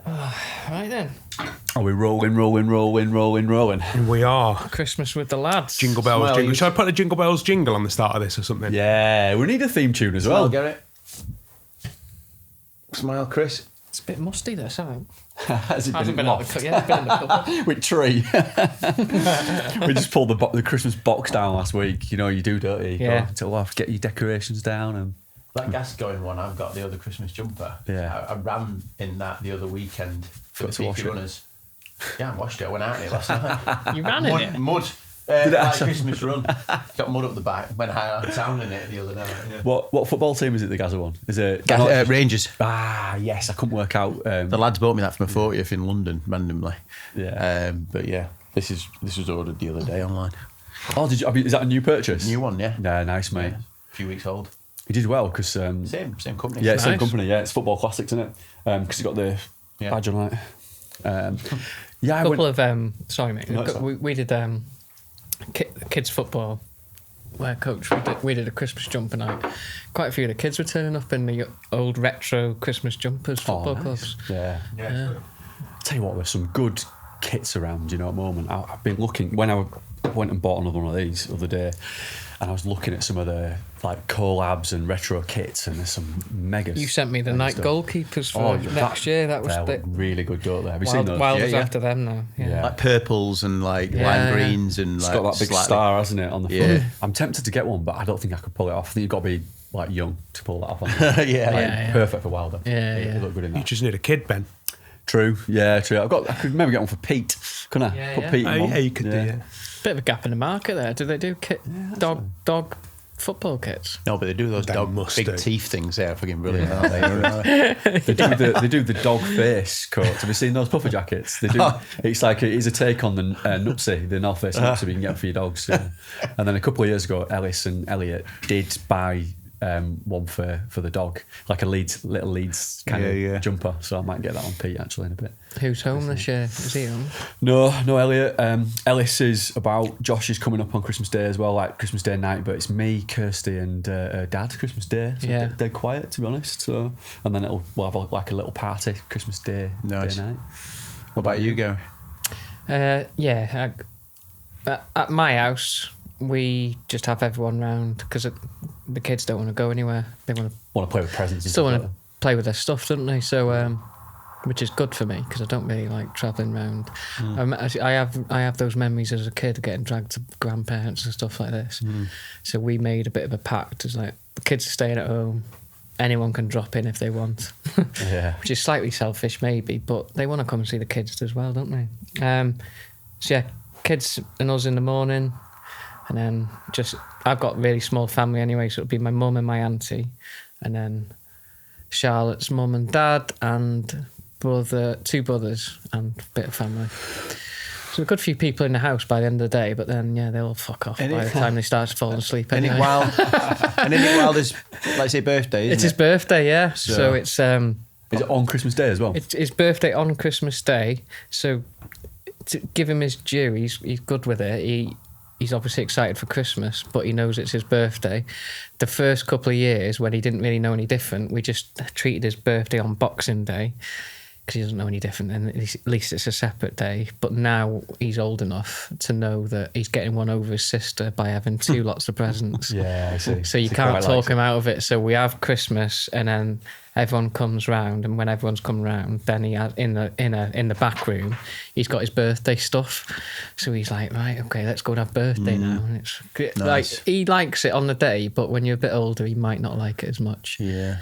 Right then. Are we rolling? And we are. Christmas with the lads. Jingle bells, jingle. Should I put a Jingle Bells jingle on the start of this or something? Yeah, we need a theme tune as well. Smile, Garrett. Smile, Chris. It's a bit musty, this, hasn't it? Has it Hasn't been been out the cut. Yeah, it's been in the cupboard. with tree? We just pulled the Christmas box down last week. You know you do, don't you? You Yeah. go to get your decorations down and... That gas going one, I've got the other Christmas jumper. Yeah. I ran in that the other weekend for Got to the wash peaky it. runners. Yeah, I washed it. I went out in it last night. You ran in it? Mud. Did it Like actually? Christmas run. Got mud up the back. Went out of town in it the other night. Yeah. What football team is it, the Gaza one? Is it... Rangers. Ah, yes, I couldn't work out... The lads bought me that for my 40th in London randomly. Yeah. But yeah, this was ordered the other day online. Oh, is that a new purchase? New one, yeah. Yeah, nice, mate. Yeah, a few weeks old. You did well, because... Same company. Yeah, same Nice. company, yeah. It's Football Classics, isn't it? Because you got the badge on it. Yeah, I A went... couple of... sorry, mate. No, it's all right. We did kids football where coach we did a Christmas jumper night. Quite a few of the kids were turning up in the old retro Christmas jumpers, football clubs. Yeah. Yeah. Tell you what, there's some good kits around, you know, at the moment. I've been looking... When I went and bought another one of these the other day, and I was looking at some of the like collabs and retro kits, and there's some mega... You sent me the night stuff. goalkeepers for next year. That was They the look really good, don't they? Have you seen those? Wilders Yeah. after them now. Yeah. Like purples and like Yeah, lime yeah. greens and It's like got that big slightly- star, hasn't it, on the front? Yeah. I'm tempted to get one, but I don't think I could pull it off. I think you've got to be like young to pull that off. Yeah. Like, Yeah. perfect for Wilder. Yeah, It yeah. look good in You that. just need a kid, Ben. True, yeah, true. I could maybe get one for Pete, couldn't I? Yeah, Put yeah. Pete in one. Yeah, you could do it. Bit of a gap in the market there. Do they do dog football kits? No, but they do those They dog must big do. teeth things there, fucking brilliant, aren't they? They do the dog face coats. Have you seen those puffer jackets? They do. It's like it's a take on the Nupsy, the North Face Nupsy you can get for your dogs. Yeah. And then a couple of years ago, Ellis and Elliot did buy one for the dog, like a little Leeds kind of jumper. So I might get that on Pete actually in a bit. Who's home this year? Is he home? No, Elliot. Ellis is about. Josh is coming up on Christmas Day as well, like Christmas Day night. But it's me, Kirsty, and her dad Christmas Day. So Yeah. dead quiet, to be honest. So, and then we'll have like a little party Christmas Day, Nice. day night. What about you, Gary? Yeah. At my house, we just have everyone round because the kids don't want to go anywhere. They want to Play with presents. And still stuff want like to play with their stuff, don't they? So, which is good for me because I don't really like travelling round. I have those memories as a kid getting dragged to grandparents and stuff like this. So we made a bit of a pact. It's like the kids are staying at home. Anyone can drop in if they want. that. Yeah. Which is slightly selfish maybe, but they want to come and see the kids as well, don't they? So yeah, kids and us in the morning, and then I've got a really small family anyway, so it'll be my mum and my auntie, and then Charlotte's mum and dad, and two brothers, and a bit of family. So a good few people in the house by the end of the day, but then yeah, they'll all fuck off by the time they start falling asleep. And Anyway. while there's, let's say, birthday, It's his isn't birthday, yeah. So it's Is it on Christmas Day as well? It's his birthday on Christmas Day, so to give him his due, he's good with it. He's obviously excited for Christmas, but he knows it's his birthday. The first couple of years, when he didn't really know any different, we just treated his birthday on Boxing Day because he doesn't know any different, and at least it's a separate day. But now he's old enough to know that he's getting one over his sister by having two lots of presents. Yeah, I see. So you can't talk him out of it. So we have Christmas, and then everyone comes round, and when everyone's come round, then he has in the back room, he's got his birthday stuff. So he's like, right, okay, let's go and have birthday now. And it's Nice. like he likes it on the day, but when you're a bit older, he might not like it as much. Yeah.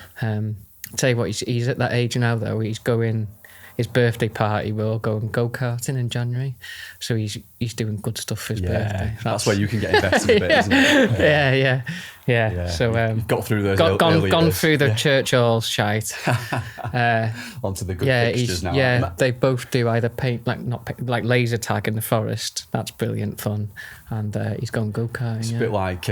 Tell you what, he's at that age now though. He's going. His birthday party, we're all going go-karting in January. So he's doing good stuff for his birthday. That's where you can get invested a bit, isn't it? Yeah. So you've got through those gone through the church halls shite. Onto the good fixtures now. Yeah, they both do either paint like laser tag in the forest. That's brilliant fun. And he's gone go-karting. It's a bit like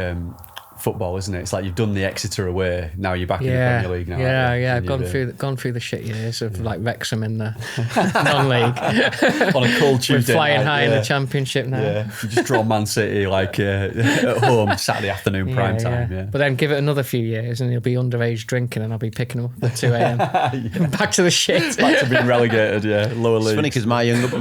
football, isn't it? It's like you've done the Exeter away, now you're back in the Premier League now. Yeah. I've gone through the shit years of like Wrexham in the non-league. On a cold Tuesday We're flying night, high in the Championship now. Yeah, you just draw Man City like at home Saturday afternoon prime time. Yeah. But then give it another few years and he'll be underage drinking and I'll be picking them up at 2 a.m. Back to the shit. Back to being relegated, lower league. It's funny because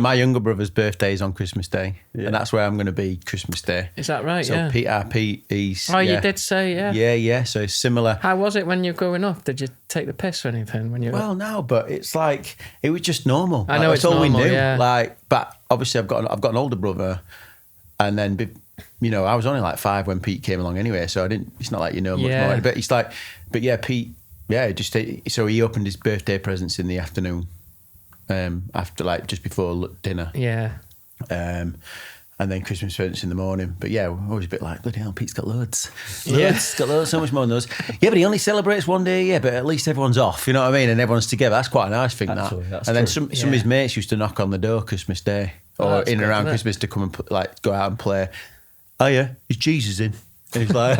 my younger brother's birthday is on Christmas Day, and that's where I'm going to be Christmas Day. Is that right? So Pete, he's... Oh, you did say, yeah. Yeah, so it's similar. How was it when you were growing up? Did you take the piss or anything when you were... Well, no, but it's like, it was just normal. I know, like, it's all normal, we knew. yeah. Like, but obviously I've got an older brother, and then, you know, I was only like 5 when Pete came along anyway, so it's not like you know much more. But it's like, Pete, so he opened his birthday presents in the afternoon, after like just before dinner. Yeah. And then Christmas presents in the morning. But yeah, we're always a bit like, bloody hell, Pete's got loads. He's got loads, so much more than those. Yeah, but he only celebrates one day a year, but at least everyone's off, you know what I mean? And everyone's together. That's quite a nice thing, Actually, that. that's And then true. some of his mates used to knock on the door Christmas Day or in and around Christmas to come and go out and play. Oh yeah, is Jesus in? And he's like,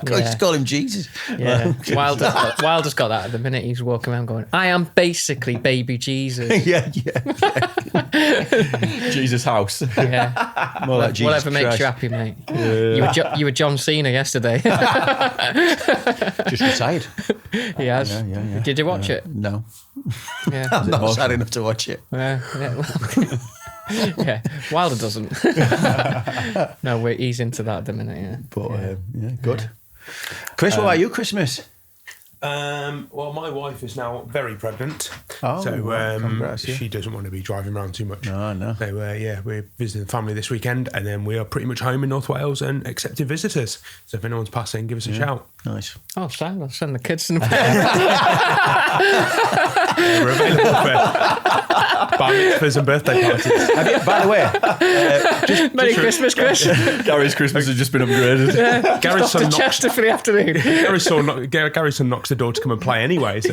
just call him Jesus. Yeah. Wilder's got that at the minute. He's walking around going, I am basically baby Jesus. yeah. Jesus house. Yeah. More like Jesus Whatever makes Christ. you happy, mate. You were John Cena yesterday. Just retired. He has. Yeah. Did you watch it? No. Yeah. I'm not sad enough to watch it. Yeah, Wilder doesn't. No, he's into that at the minute. Yeah, But good. Chris, what about you, Christmas? Well, my wife is now very pregnant. Oh, so well, congrats, yeah. she doesn't want to be driving around too much. No. So we're visiting the family this weekend, and then we are pretty much home in North Wales and accepting visitors. So if anyone's passing, give us a shout. Nice. Oh, Sam, I'll send the kids in the We're available for bar mitzvahs and birthday parties. By the way, Merry Christmas, Chris. Gary's Christmas has just been upgraded. Gary's son, Chester for the afternoon. Gary's son knocks the door to come and play anyway. So,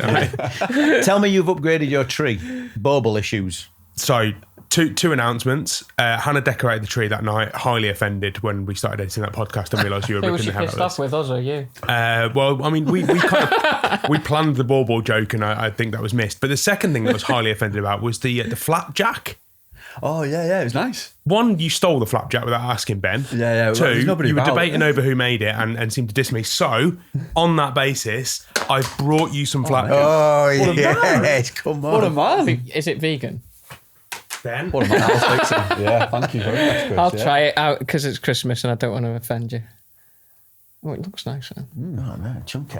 tell me you've upgraded your tree. Bauble issues. so two announcements. Hannah decorated the tree that night, highly offended when we started editing that podcast and realised you were Who was ripping she the hell pissed out off of with, us or you? well, I mean, we planned the bauble joke, and I think that was missed. But the second thing that I was highly offended about was the flapjack. Oh, yeah, it was nice. One, you stole the flapjack without asking Ben. Yeah. Two, There's nobody you were about. debating over who made it and seemed to diss me. So, on that basis, I've brought you some flapjack. Oh, What a yes, come on. What a man. Is it vegan? Ben? What a man. I'll speak to him. Yeah, thank you very much, Chris. I'll try it out because it's Christmas and I don't want to offend you. Oh, it looks nice. Then. Oh, no, chunky.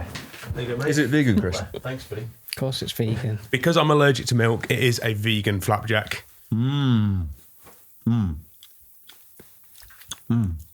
Is it vegan, Chris? Thanks, buddy. Of course, it's vegan. Because I'm allergic to milk, it is a vegan flapjack.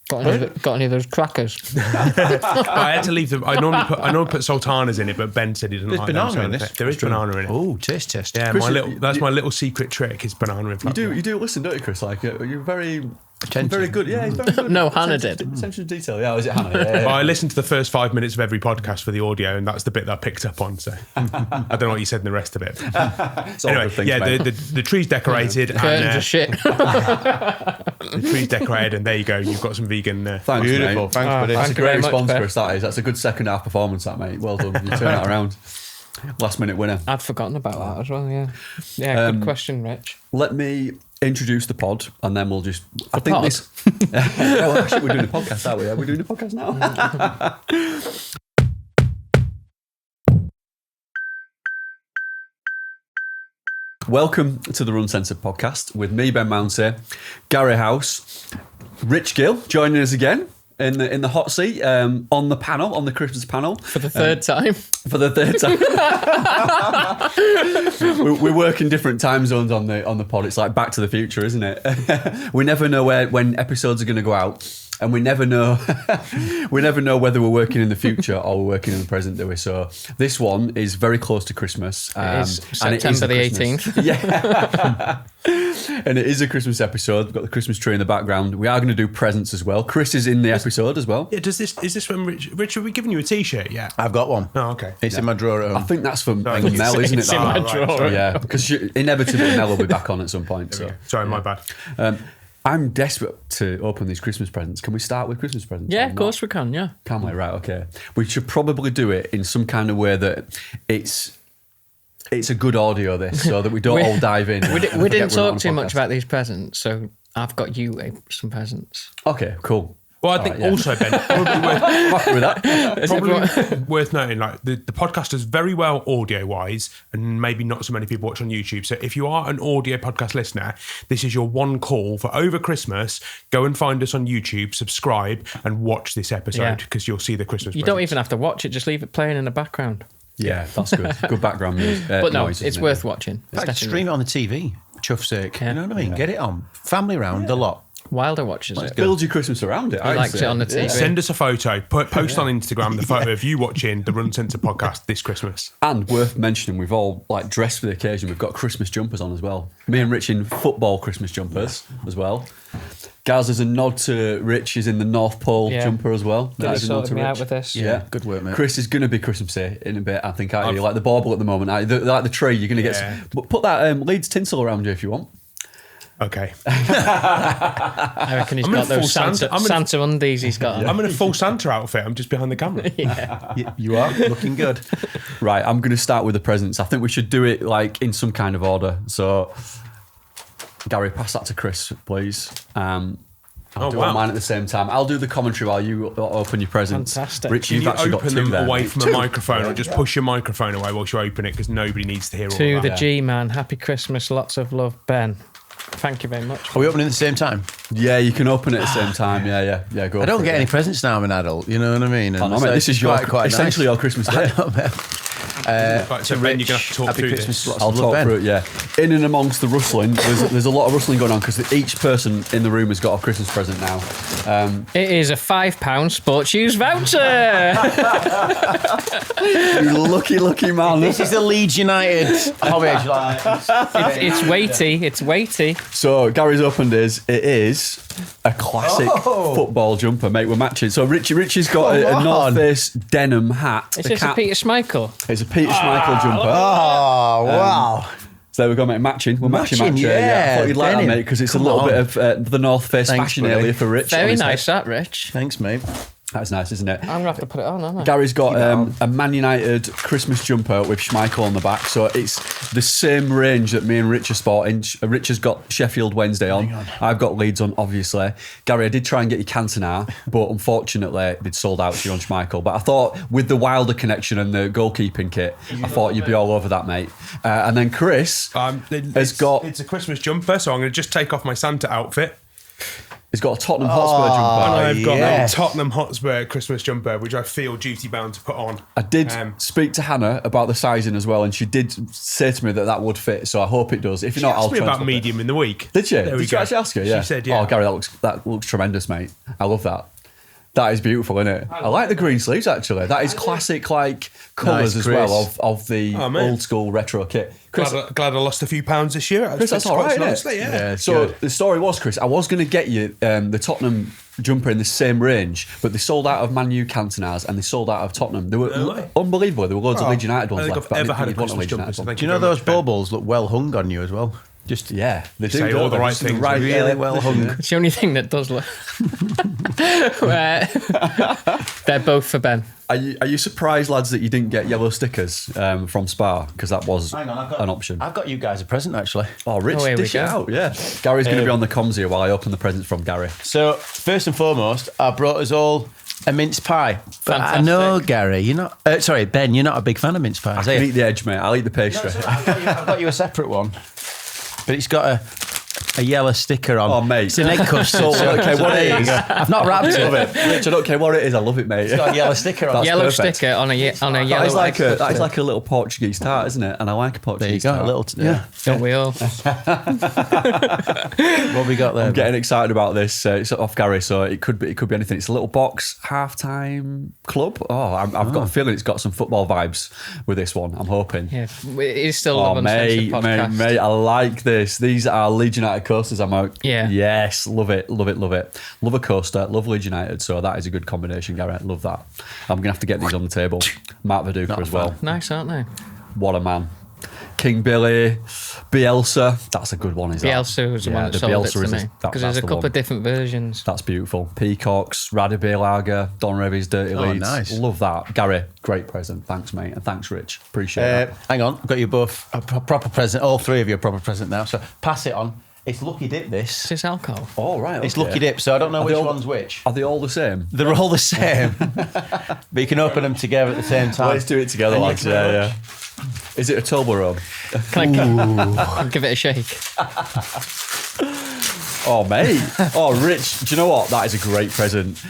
Got any of those crackers? I had to leave them. I normally put sultanas in it, but Ben said he doesn't like them. banana so in this. There is banana in it. Oh, taste test. Yeah, Chris, that's my little secret trick is banana in flapjack. You do listen, don't you, Chris? Like, you're very... Attentive. Very good. Yeah, he's very good. No, Hannah did. Attention to detail. Yeah, was it Hannah? Yeah. Well, I listened to the first 5 minutes of every podcast for the audio, and that's the bit that I picked up on. So I don't know what you said in the rest of it. It's all Anyway, good things, yeah, mate. the tree's decorated. Curtains And, are shit. the tree's decorated, and there you go. You've got some vegan. Thanks, Beautiful. mate. Thanks, buddy. That's a Thank you very great much, response, Ben. Chris. That is. That's a good second half performance, that, mate. Well done. You turn that around. Last minute winner. I'd forgotten about that as well. Yeah. Yeah. Good question, Rich. Let me introduce the pod, and then we'll just. I The think pod? this. Well, actually, we're doing a podcast, aren't we? We're doing a podcast now. Welcome to the RUNcensored Podcast with me, Ben Mounsey, Gary House, Rich Gill joining us again in the hot seat on the panel, on the Christmas panel. For the third time. For the third time. we work in different time zones on the pod. It's like Back to the Future, isn't it? We never know when episodes are going to go out, and we never know whether we're working in the future or we're working in the present, do we? So this one is very close to Christmas. It is and it September a the Christmas- 18th. Yeah. And it is a Christmas episode. We've got the Christmas tree in the background. We are going to do presents as well. Chris is in the episode as well. Yeah, is this when Rich? Are we giving you a T-shirt? Yeah. I've got one. Oh, okay. It's in my drawer at I home. think that's for Mel, it's- isn't it? it's in that? my drawer. Yeah, because inevitably Mel will be back on at some point. So Sorry, my bad. I'm desperate to open these Christmas presents. Can we start with Christmas presents? Yeah, of course we can, yeah. Can we? Right, okay. We should probably do it in some kind of way that it's a good audio, this, so that we don't all dive in. We didn't talk too much about these presents, so I've got you some presents. Okay, cool. Well, I think also, Ben, probably worth noting, like the podcast is very well audio-wise, and maybe not so many people watch on YouTube. So if you are an audio podcast listener, this is your one call for over Christmas. Go and find us on YouTube, subscribe, and watch this episode because you'll see the Christmas. You don't even have to watch it; just leave it playing in the background. Yeah, that's good. Good background music. But no, noise, it's worth watching. Stream it on the TV. Chuff's sake. Yeah. You know what I mean? Get it on. Family round a lot. Wilder watches it. Build your Christmas around it. He likes it on the TV. Send us a photo. Post on Instagram the photo of you watching the RUNcensored podcast this Christmas. And worth mentioning, we've all like dressed for the occasion. We've got Christmas jumpers on as well. Me and Rich in football Christmas jumpers as well. Gaz, as a nod to Rich, is in the North Pole jumper as well. That is a nod to Rich. Out with this. Yeah, good work, mate. Chris is going to be Christmassy in a bit, I think, aren't you? Like the bauble at the moment. Like the tree, you're going to get... Put that Leeds tinsel around you if you want. Okay. I reckon he's got those Santa undies he's got on. I'm in a full Santa outfit. I'm just behind the camera. You are looking good. Right, I'm going to start with the presents. I think we should do it like in some kind of order. So, Gary, pass that to Chris, please. I'll do mine at the same time. I'll do the commentary while you open your presents. Fantastic. Rich, you've actually got two there. Open them away from a microphone, or just push your microphone away whilst you open it, because nobody needs to hear all that. To the G-Man, happy Christmas, lots of love, Ben. Thank you very much. Are we opening at the same time? Yeah, you can open it at the same time. Yeah, go. I don't get any presents now. I'm an adult. You know what I mean? And mate, this is quite essentially your Christmas day. So Ben, you're going to have to talk through this. I'll talk through it, yeah. In and amongst the rustling, there's a lot of rustling going on because each person in the room has got a Christmas present now. It is a £5 sports use voucher. You lucky man. This is the Leeds United homage. It's weighty. So Gary's opened his. It is a classic football jumper, mate. We're matching. So Richie's got a North Face denim hat. Is this a Peter Schmeichel? It's a Peter Schmeichel jumper. Oh, wow. So there we go, mate. Matching. We're matching. Yeah. I thought you'd like that, mate, because it's a little bit of the North Face fashion area for Rich. Very nice, that, Rich. Thanks, mate. That's nice, isn't it? I'm going to have to put it on, aren't I? Gary's got a Man United Christmas jumper with Schmeichel on the back. So it's the same range that me and Rich are sporting. Rich has got Sheffield Wednesday on. I've got Leeds on, obviously. Gary, I did try and get you Cantona, but unfortunately they'd sold out to you on Schmeichel. But I thought with the Wilder connection and the goalkeeping kit, I thought you'd be all over that, mate. And then Chris has got... It's a Christmas jumper, so I'm going to just take off my Santa outfit. He's got a Tottenham Hotspur jumper. And I've got a Tottenham Hotspur Christmas jumper, which I feel duty bound to put on. I did speak to Hannah about the sizing as well, and she did say to me that would fit. So I hope it does. If not, I'll try. She asked me about medium in the week. Did she? Did you actually ask her? Yeah. She said, yeah. Oh, Gary, that looks tremendous, mate. I love that. That is beautiful, isn't it? I like the green sleeves, actually. That is classic, like, colours as well of the old school retro kit. Chris, glad I lost a few pounds this year. Chris, that's all right, honestly, yeah. So the story was, Chris, I was going to get you the Tottenham jumper in the same range, but they sold out of Man U Cantonas and they sold out of Tottenham. They were unbelievable. There were loads of Leeds United ones left. I've ever had a Christmas jumper. Do you know those baubles look well hung on you as well? Just they do say all the right things. Right, really well hung. It's the only thing that does look. They're both for Ben. Are you surprised, lads, that you didn't get yellow stickers from Spa? Because that was an option. I've got you guys a present, actually. Oh, Rich, dish it out, yeah. Gary's going to be on the comms here while I open the presents from Gary. So, first and foremost, I brought us all a mince pie. But I know, Gary, you're not... Ben, you're not a big fan of mince pies, I can eat the edge, mate. I'll eat the pastry. No, I've got you a separate one. But it's got a yellow sticker on. Oh, mate. It's an egg custard. I don't care what it is. I've not wrapped it. I love it. Rich, I don't care what it is. I love it, mate. It's got a yellow sticker on. Yellow sticker on a yellow that is like a little Portuguese tart, isn't it? And I like a Portuguese tart. A little Don't we all? What we got there? I'm getting excited about this. It's off Gary, so it could be anything. It's a little box halftime club. Oh, I've got a feeling it's got some football vibes with this one. I'm hoping. Yeah, it is still the RUNcensored podcast. Mate, I like this. These are Leeds United coasters. I'm out. Yeah. Yes, love it. Love a coaster. Love Leeds United. So that is a good combination, Gary. Love that. I'm gonna have to get these on the table. Mark Viduka as well. Nice, aren't they? What a man. King Billy, Bielsa. That's a good one, is that? Bielsa was the one that sold it to me. Because there's a couple of different versions. That's beautiful. Peacocks, Radibay Lager, Don Revie's Dirty Leeds. Nice. Love that. Gary, great present. Thanks, mate. And thanks, Rich. Appreciate that. Hang on, I've got you both a proper present. All three of you a proper present now. So pass it on. It's Lucky Dip, this. Is this alcohol? Oh, right. It's Lucky Dip, so I don't know which all, one's which. Are they all the same? They're all the same. But you can open them together at the same time. Let's do it together, lads. Yeah. Is it a Toblerone? I'll give it a shake. Oh, mate. Oh, Rich, do you know what? That is a great present.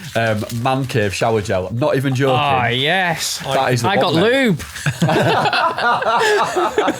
Man Cave shower gel. I'm not even joking. Oh, yes. That is the I got one, lube.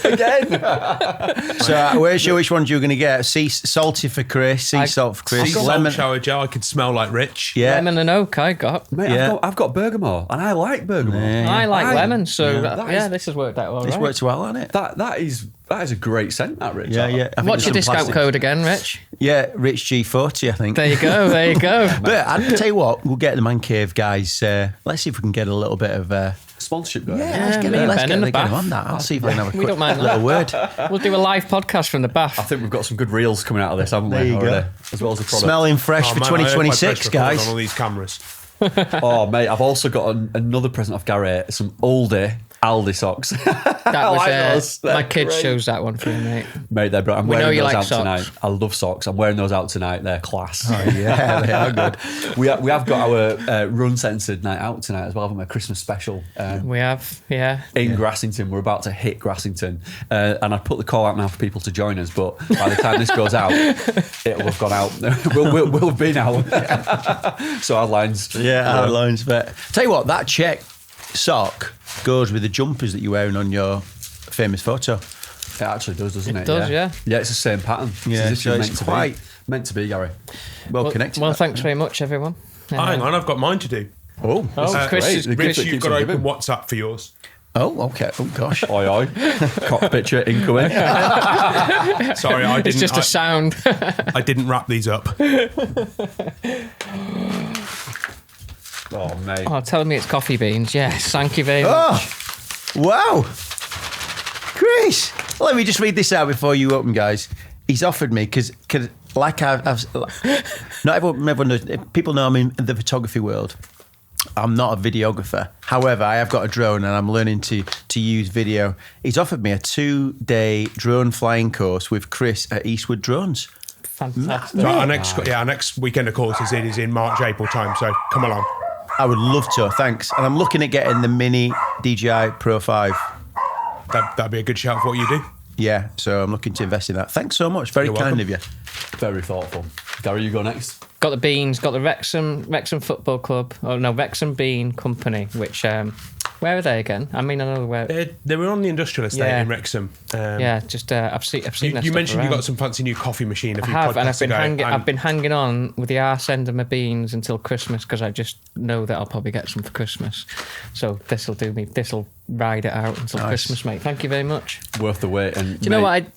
Again. So we're sure which ones you're going to get. Sea salty for Chris, sea salt for Chris. Lemon shower gel. I could smell like Rich. Yeah. Lemon and oak I got. Mate, Yeah. I've got bergamot, and I like bergamot. I like lemon, so That this has worked out all It's right. worked well, hasn't it? That is a great scent, that, Rich. Yeah. I think What's your there's some discount plastic- code again, Rich? Yeah, Rich G40, I think. There you go. But I'll tell you what, we'll get the Man Cave guys. Let's see if we can get a little bit of. Sponsorship going. Let's get me and let's Ben get in the them bath. on that. I'll see if I can have a We quick don't mind little word. We'll do a live podcast from the I bath. think we've got some good reels coming out of this, haven't we? There you go. already? As well as the product. Smelling fresh Oh, for man, I heard my 2026, press record guys. on all these cameras. Oh, mate, I've also got another present off Gary. Some oldie Aldi socks. That was like those. my They're kids great. chose that one for me, mate. Mate, they're brilliant. I'm We know wearing you those like out socks. tonight. I love socks. I'm wearing those out tonight. They're class. Oh, yeah, they are good. We have got our RUNcensored night out tonight as well, haven't we? A Christmas special. We have, yeah. In Grassington. We're about to hit Grassington. And I'd put the call out now for people to join us, but by the time this goes out, it will have gone out. we'll have been out. So our lines. Yeah, our lines. But tell you what, that check sock goes with the jumpers that you're wearing on your famous photo. It actually does, doesn't it? It does, yeah. Yeah, it's the same pattern. Yeah, It's so meant it's to quite- be. Meant to be, Gary. Well connected. Well, thanks very much, everyone. Hang on, I've got mine to do. Oh, Chris, great. is, The Chris, gift that You've keeps got to on open giving. WhatsApp for yours. okay. Oh, gosh. Oi, oi. Cock picture incoming. Sorry, I didn't. it's just a sound. I didn't wrap these up. Oh, mate. Oh, telling me it's coffee beans. Yes, thank you very much. Oh, wow. Chris, let me just read this out before you open, guys. He's offered me, because like I've not everyone knows, people know I'm in the photography world. I'm not a videographer. However, I have got a drone and I'm learning to use video. He's offered me a 2-day drone flying course with Chris at Eastwood Drones. Fantastic. So our next weekend of course is in March, April time. So come along. I would love to, thanks. And I'm looking at getting the mini DJI Pro 5. That'd be a good shout for what you do. Yeah, so I'm looking to invest in that. Thanks so much. Very You're kind welcome. of you. Very thoughtful. Gary, you go next. Got the beans, got the Wrexham Football Club. Oh, no, Wrexham Bean Company, which, where are they again? I mean, I know where. They were on the industrial estate Yeah. in Wrexham. Yeah, just, I've seen their You stuff mentioned you around. got some fancy new coffee machine a I few have, and podcasts ago. I've been hanging on with the arse end of my beans until Christmas because I just know that I'll probably get some for Christmas. So this'll do me. This'll ride it out until Nice. Christmas, mate. Thank you very much. Worth the wait. And Do you know what?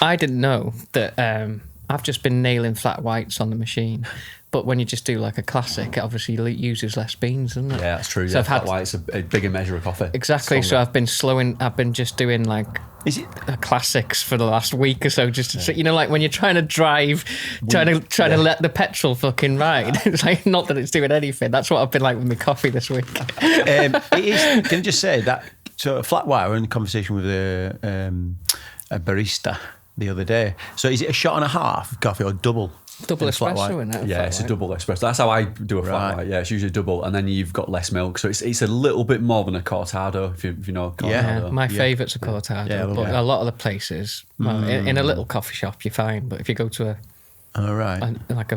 I didn't know that. I've just been nailing flat whites on the machine, but when you just do like a classic, it obviously uses less beans, doesn't it? Yeah, that's true. So Yeah, I've had flat white's a bigger measure of coffee. exactly. So Stronger. I've been just doing like. Is it? Classics for the last week or so, just so, you know, like when you're trying to drive, trying to let the petrol fucking ride. It's like not that it's doing anything. That's what I've been like with my coffee this week. It is. Can I just say that? So, flat white. I was in a conversation with a barista the other day. So, is it a shot and a half of coffee or double? Double in flat espresso white? in it. Yeah, it's a double espresso. That's how I do a flat Right. white. Yeah, it's usually double, and then you've got less milk, so it's a little bit more than a cortado if you know cortado. Yeah, my favourite's a cortado, Yeah, I love but it. a lot of the places, well, in a little coffee shop, you're fine. But if you go to All right. like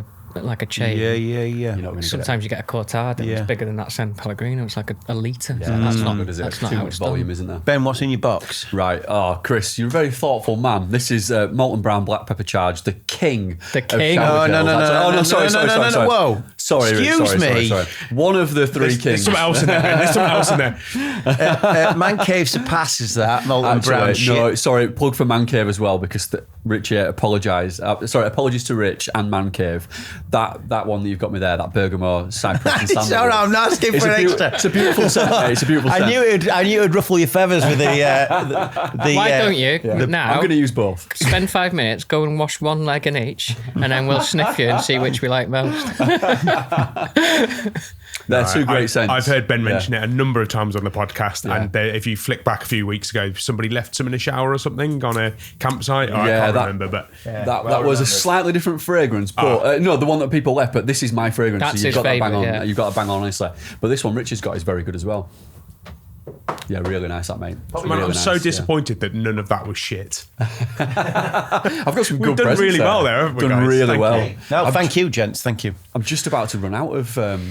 a chain, Yeah. You're not going to sometimes you get a cortado. Yeah. It's bigger than that San Pellegrino. It's like a litre. Yeah, So that's not good, is it? That's not Too how much it's volume, done. isn't there? Ben, what's in your box? Right. Oh, Chris, you're a very thoughtful man. This is Molten Brown Black Pepper Charge, the king. The king? Of shower Oh, no, gels. no, no, Actually- no, oh, no, sorry. no, no, no, whoa. Sorry, Excuse me. Sorry. One of the three kings. There's something else in there. There's something else in there. Man Cave surpasses that. Molten brown shit. No, sorry, plug for Man Cave as well, because Richie apologised. Apologies to Rich and Man Cave. That one that you've got me there, that Bergamo Cypress and It's all right, I'm not asking for an extra. It's a beautiful set, mate. It's a beautiful set. I knew it'd ruffle your feathers with the Why don't you now? I'm going to use both. Spend 5 minutes, go and wash one leg in each, and then we'll sniff you and see which we like most. They're two great scents. I've heard Ben mention it a number of times on the podcast, and if you flick back a few weeks ago, somebody left some in a shower or something on a campsite. I can't remember, but that was a slightly different fragrance. But no, the one that people left. But this is my fragrance. That's so you've his got favourite, that bang on. yeah. You've got a bang on, honestly. But this one Richard's got is very good as well. Yeah, really nice, that mate. Man, I'm so disappointed that none of that was shit. I've got some We've good done presents really there. well there, haven't we, Done guys? really Thank well. you. No, thank you, gents. Thank you. I'm just about to run out of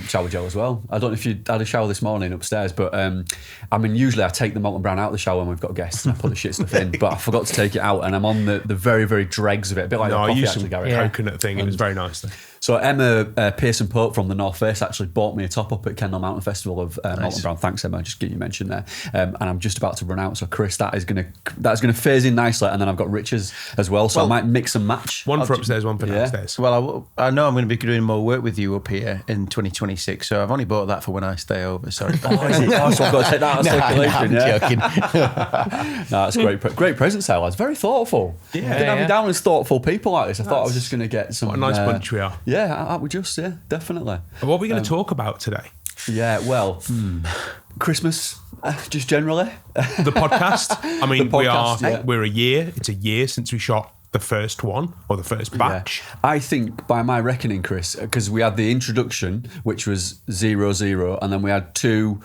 shower gel as well. I don't know if you had a shower this morning upstairs, but I mean, usually I take the molten brown out of the shower when we've got guests and I put the shit stuff in, but I forgot to take it out and I'm on the very, very dregs of it. A bit like No, the I coffee, used actually, some Gary. coconut thing. It was very nice though. So Emma Pearson Pope from the North Face actually bought me a top up at Kendal Mountain Festival of molten brown. Thanks, Emma. Just get you mentioned there. And I'm just about to run out. So Chris, that's gonna phase in nicely, and then I've got Rich's as well. So I might mix and match. One for upstairs, one for downstairs. Well, I know I'm going to be doing more work with you up here in 2026, so I've only bought that for when I stay over. Sorry. So I've got to take that out of circulation. I'm joking. No, that's great present sale, lads. Very thoughtful. Didn't have me down as thoughtful people like this. I thought I was just going to get some. What a nice bunch we are. Yeah, we just definitely. What are we going to talk about today? Yeah, well, Christmas, just generally. The podcast. I mean, The podcast, we're a year. It's a year since we shot the first one or the first batch. Yeah. I think by my reckoning, Chris, because we had the introduction, which was 00, and then we had 2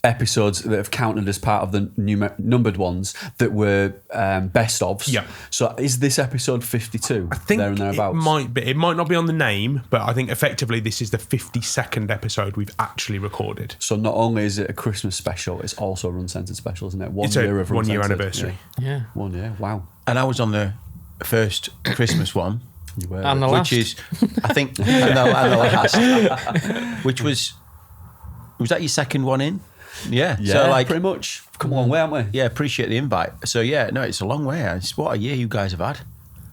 episodes that have counted as part of the numbered ones that were best ofs. Yeah. So is this episode 52? I think there and thereabouts? it might be. It might not be on the name, but I think effectively this is the 52nd episode we've actually recorded. So not only is it a Christmas special, it's also a RUNcensored special, isn't it? It's a year of 1 year RUNcensored. anniversary. Yeah. 1 year. Wow. And I was on the first Christmas one. You were. And the last. Which is, I think, and the last. Which was that your second one in? Yeah. Yeah, So pretty much. Come a long way, haven't we? Yeah, appreciate the invite. So yeah, no, it's a long way. What a year you guys have had.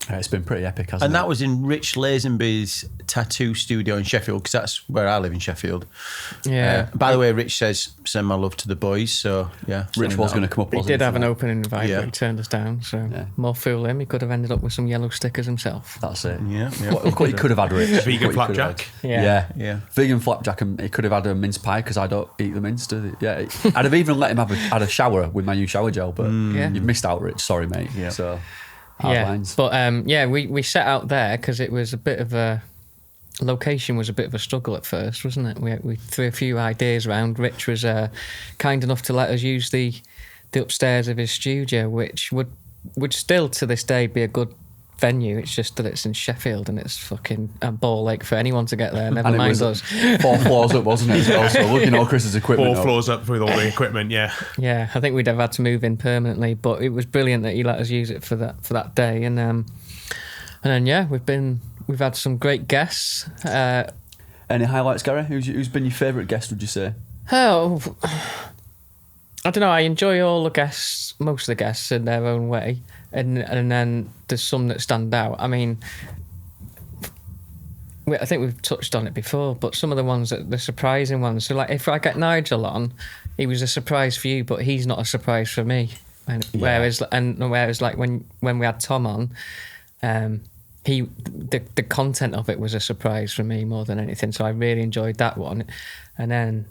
It's been pretty epic, hasn't it? And that was in Rich Lazenby's tattoo studio in Sheffield, because that's where I live in Sheffield. Yeah. By the way, Rich says, send my love to the boys. So yeah. Rich was going to come up. He wasn't did have an tonight? open invite, Yeah. but he turned us down. So more fool him. He could have ended up with some yellow stickers himself. That's it. Yeah. Look what he could have had, Rich. Vegan Look what he could have flapjack. had. Yeah. Yeah. Vegan flapjack, and he could have had a mince pie because I don't eat the mince. Yeah, I'd have even let him have had a shower with my new shower gel, but you've missed out, Rich. Sorry, mate. Yeah. So hard lines. But we set out there because it was a bit of a location was a bit of a struggle at first, wasn't it? We threw a few ideas around. Rich was kind enough to let us use the upstairs of his studio, which would still to this day be a good venue. It's just that it's in Sheffield and it's fucking a ball ache for anyone to get there. Never And it mind was us. 4 floors up, wasn't it? As well? So looking at all Chris's equipment. 4 floors up with all the equipment. Yeah. Yeah, I think we'd have had to move in permanently, but it was brilliant that he let us use it for that day. And then we've had some great guests. Any highlights, Gary? Who's been your favourite guest? Would you say? Oh, I don't know. I enjoy all the guests, most of the guests in their own way, and then there's some that stand out. I mean, I think we've touched on it before, but some of the ones the surprising ones. So like, if I get Nigel on, he was a surprise for you, but he's not a surprise for me. Whereas like when we had Tom on, the content of it was a surprise for me more than anything. So I really enjoyed that one. And then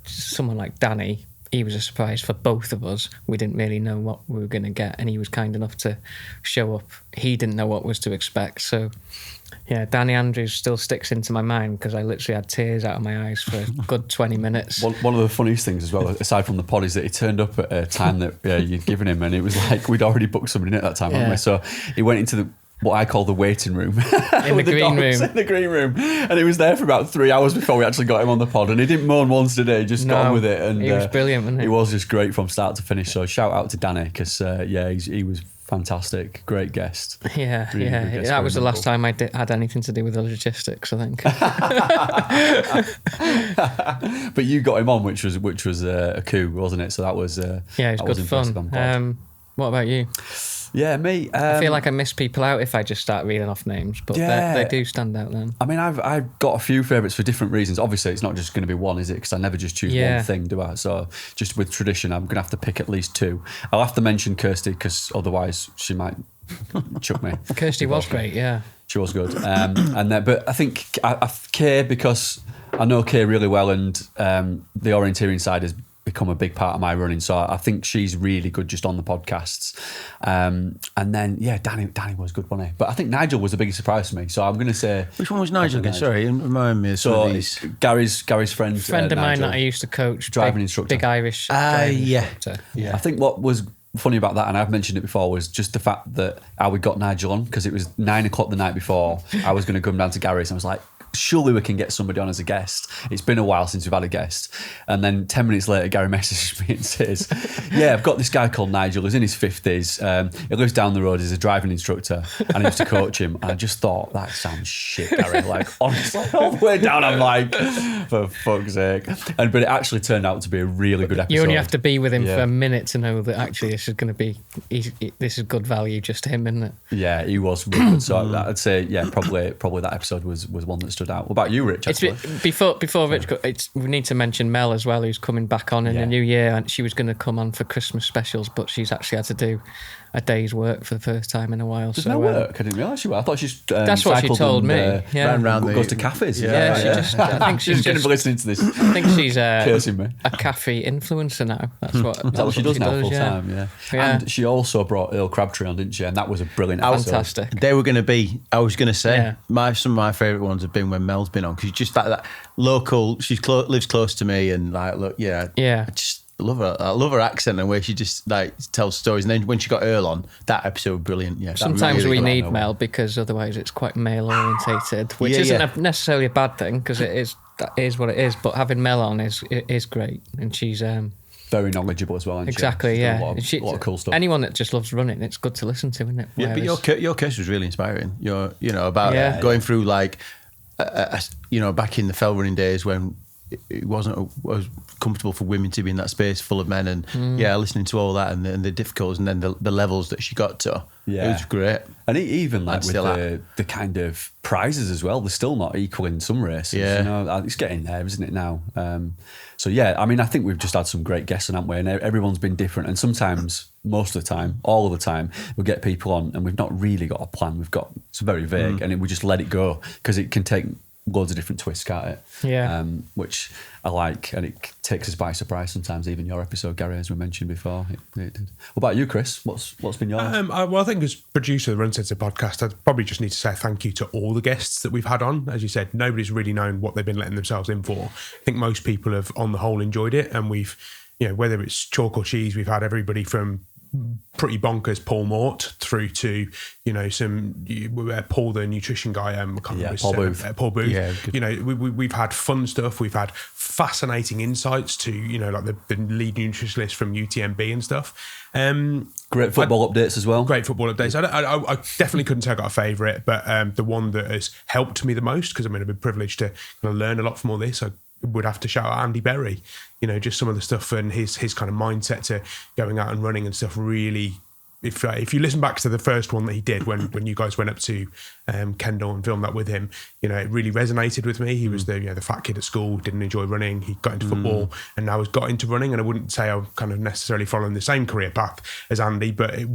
someone like Danny, he was a surprise for both of us. We didn't really know what we were going to get, and he was kind enough to show up. He didn't know what was to expect. So yeah, Danny Andrews still sticks into my mind because I literally had tears out of my eyes for a good 20 minutes. One of the funniest things as well, aside from the pod, is that he turned up at a time that you'd given him, and it was like we'd already booked somebody in at that time, hadn't we? So he went into what I call the waiting room. In the green room. In the green room. And he was there for about 3 hours before we actually got him on the pod. And he didn't moan once today, he just got on with it. And he was brilliant, wasn't he? He was just great from start to finish. So shout out to Danny, because he was Fantastic, great guest. Yeah, Really good guest, that was the very last time I had anything to do with the logistics, I think. But you got him on, which was a coup, wasn't it? So that was Yeah, it was good fun. What about you? Yeah, me. I feel like I miss people out if I just start reading off names, but they do stand out then. I mean, I've got a few favourites for different reasons. Obviously, it's not just going to be one, is it? Because I never just choose one thing, do I? So just with tradition, I'm going to have to pick at least two. I'll have to mention Kirsty because otherwise she might chuck me. Kirsty was great, yeah. She was good. But I think I Kay, because I know Kay really well, and the orienteering side has become a big part of my running. So I think she's really good just on the podcasts. And then, Danny was good, wasn't he? But I think Nigel was the biggest surprise for me. So I'm going to say... Which one was Nigel again? Sorry, remind me. So it's Gary's friend. Friend of mine that I used to coach. Driving instructor. Big Irish instructor. I think what was funny about that, and I've mentioned it before, was just the fact that how we got Nigel on, because it was 9 o'clock the night before. I was going to come down to Gary's and I was like, surely we can get somebody on as a guest. It's been a while since we've had a guest. And then 10 minutes later, Gary messages me and says, I've got this guy called Nigel. He's in his 50s. He lives down the road. He's a driving instructor. And I used to coach him. And I just thought, that sounds shit, Gary. Like, honestly, all the way down, I'm like, for fuck's sake. But it actually turned out to be a really good episode. You only have to be with him for a minute to know that actually this is going to be, this is good value just to him, isn't it? Yeah, he was really good. So I'd say, probably that episode was one that stood out. What about you, Rich? Before Rich, we need to mention Mel as well, who's coming back on in the new year, and she was going to come on for Christmas specials, but she's actually had to do a day's work for the first time in a while. Does that work? I didn't realise she was. I thought she's that's what she told me. Goes to cafes. I think she's going to be listening to this. I think she's cursing me. A cafe influencer now. That's what she does now full time. Yeah. And she also brought Earl Crabtree on, didn't she? And that was a brilliant episode. Fantastic. They were going to be. I was going to say some of my favourite ones have been when Mel's been on, because she's just that local. She lives close to me, and like, look, I just love her. I love her accent and where she just like tells stories. And then when she got Earl on, that episode was brilliant. Yeah. Sometimes we need Mel because otherwise it's quite male orientated, which isn't necessarily a bad thing, because that is what it is. But having Mel on is great, and she's very knowledgeable as well. Exactly. A lot of cool stuff. Anyone that just loves running, it's good to listen to, isn't it? Yeah, but your case was really inspiring. About going through like, back in the fell running days when it wasn't was comfortable for women to be in that space full of men, and listening to all that and the difficulties, and then the levels that she got to, it was great. And even like with the kind of prizes as well, they're still not equal in some races. It's getting there, isn't it now? I mean, I think we've just had some great guests on, haven't we? And everyone's been different, and sometimes, most of the time, all of the time, we get people on and we've not really got a plan. It's very vague, and we just let it go, because it can take loads of different twists, can't it? Yeah. Which I like, and it takes us by surprise sometimes. Even your episode, Gary, as we mentioned before, it did. What about you, Chris? What's been your... I think as producer of the RUNcensored Podcast, I'd probably just need to say thank you to all the guests that we've had on. As you said, nobody's really known what they've been letting themselves in for. I think most people have, on the whole, enjoyed it, and we've, whether it's chalk or cheese, we've had everybody from pretty bonkers Paul Mort through to some Paul the nutrition guy, I can't remember Paul Booth. Paul Booth. Yeah, we've had fun stuff, we've had fascinating insights to like the lead nutritionist from UTMB and stuff. Great football updates as well. Great football updates. I definitely couldn't say I got a favourite, but the one that has helped me the most, because I've been privileged to learn a lot from all this, I would have to shout out Andy Berry. Just some of the stuff and his kind of mindset to going out and running and stuff really, if you listen back to the first one that he did when you guys went up to Kendal and filmed that with him, it really resonated with me. He was the fat kid at school, didn't enjoy running. He got into football and now has got into running. And I wouldn't say I'm kind of necessarily following the same career path as Andy, but there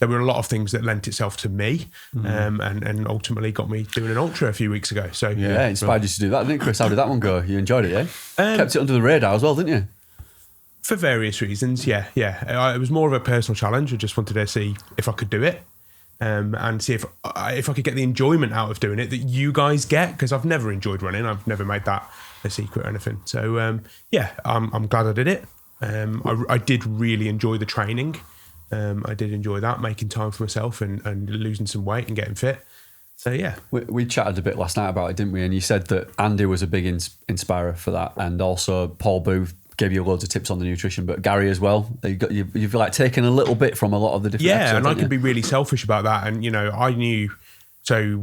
were a lot of things that lent itself to me, and ultimately got me doing an ultra a few weeks ago. So inspired you to do that, didn't it, Chris? How did that one go? You enjoyed it, yeah? Kept it under the radar as well, didn't you? For various reasons, yeah. It was more of a personal challenge. I just wanted to see if I could do it, and see if I could get the enjoyment out of doing it that you guys get, because I've never enjoyed running. I've never made that a secret or anything. So, I'm glad I did it. I did really enjoy the training. I did enjoy that, making time for myself and losing some weight and getting fit. So, yeah. We chatted a bit last night about it, didn't we? And you said that Andy was a big inspirer for that, and also Paul Booth gave you loads of tips on the nutrition, but Gary as well. You've like taken a little bit from a lot of the different episodes, and I can be really selfish about that. And I knew, so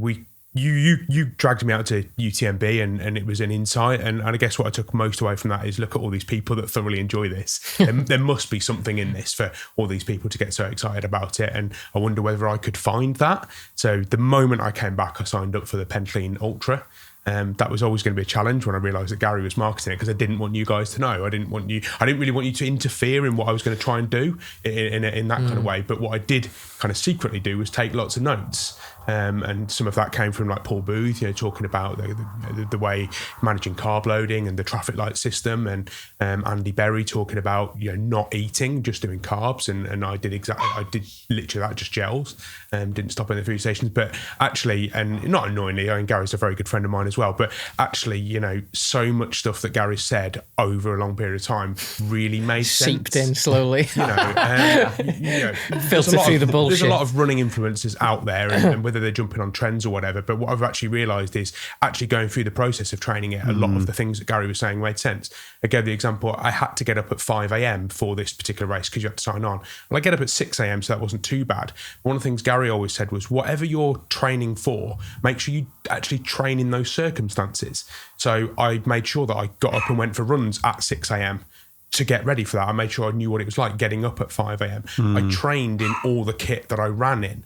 you dragged me out to UTMB and it was an insight. And I guess what I took most away from that is look at all these people that thoroughly enjoy this. There must be something in this for all these people to get so excited about it. And I wonder whether I could find that. So the moment I came back, I signed up for the Pentline Ultra. That was always going to be a challenge when I realised that Gary was marketing it, because I didn't want you guys to know. I didn't really want you to interfere in what I was going to try and do in that kind of way. But what I did kind of secretly do was take lots of notes. And some of that came from like Paul Booth, talking about the way managing carb loading and the traffic light system, and Andy Berry talking about not eating, just doing carbs, and I did literally that, just gels, didn't stop in the food stations. But actually, and not annoyingly, I mean, Gary's a very good friend of mine as well, but actually, so much stuff that Gary said over a long period of time really made seeped sense. in slowly. Filter through the bullshit. There's a lot of running influencers out there, and whether they're jumping on trends or whatever. But what I've actually realised is actually going through the process of training it, a lot of the things that Gary was saying made sense. I gave the example, I had to get up at 5 a.m. for this particular race because you had to sign on. Well, I get up at 6 a.m, so that wasn't too bad. One of the things Gary always said was, whatever you're training for, make sure you actually train in those circumstances. So I made sure that I got up and went for runs at 6 a.m. to get ready for that. I made sure I knew what it was like getting up at 5 a.m. I trained in all the kit that I ran in.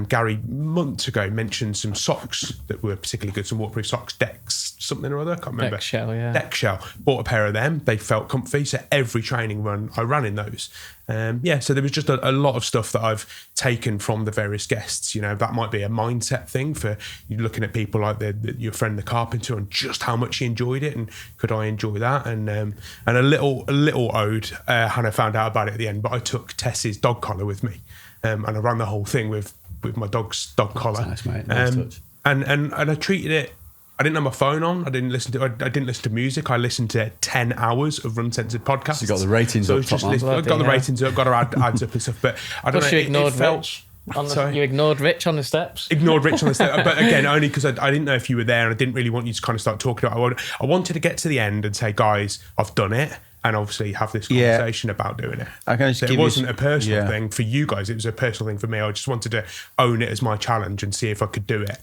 Gary months ago mentioned some socks that were particularly good, some waterproof socks, Dex something or other, I can't remember. Dex Shell, yeah. Dex Shell. Bought a pair of them. They felt comfy. So every training run, I ran in those. So there was just a lot of stuff that I've taken from the various guests. That might be a mindset thing for you, looking at people like your friend the carpenter and just how much he enjoyed it, and could I enjoy that? And a little ode. Hannah found out about it at the end, but I took Tess's dog collar with me, and I ran the whole thing with my dog's dog collar. That's nice, mate. Nice touch. And I treated it. I didn't have my phone on. I didn't listen to music. I listened to 10 hours of RUNcensored Podcast. So you got the ratings up. I got the ratings up. Got our ads up and stuff. But I don't know. You ignored Rich. You ignored Rich on the steps. Ignored Rich on the steps. But again, only because I didn't know if you were there, and I didn't really want you to kind of start talking about it. I wanted to get to the end and say, guys, I've done it. And obviously have this conversation about doing it. It wasn't a personal thing for you guys. It was a personal thing for me. I just wanted to own it as my challenge and see if I could do it.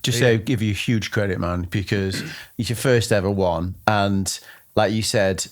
Just say, give you huge credit, man, because it's your first ever one. And like you said,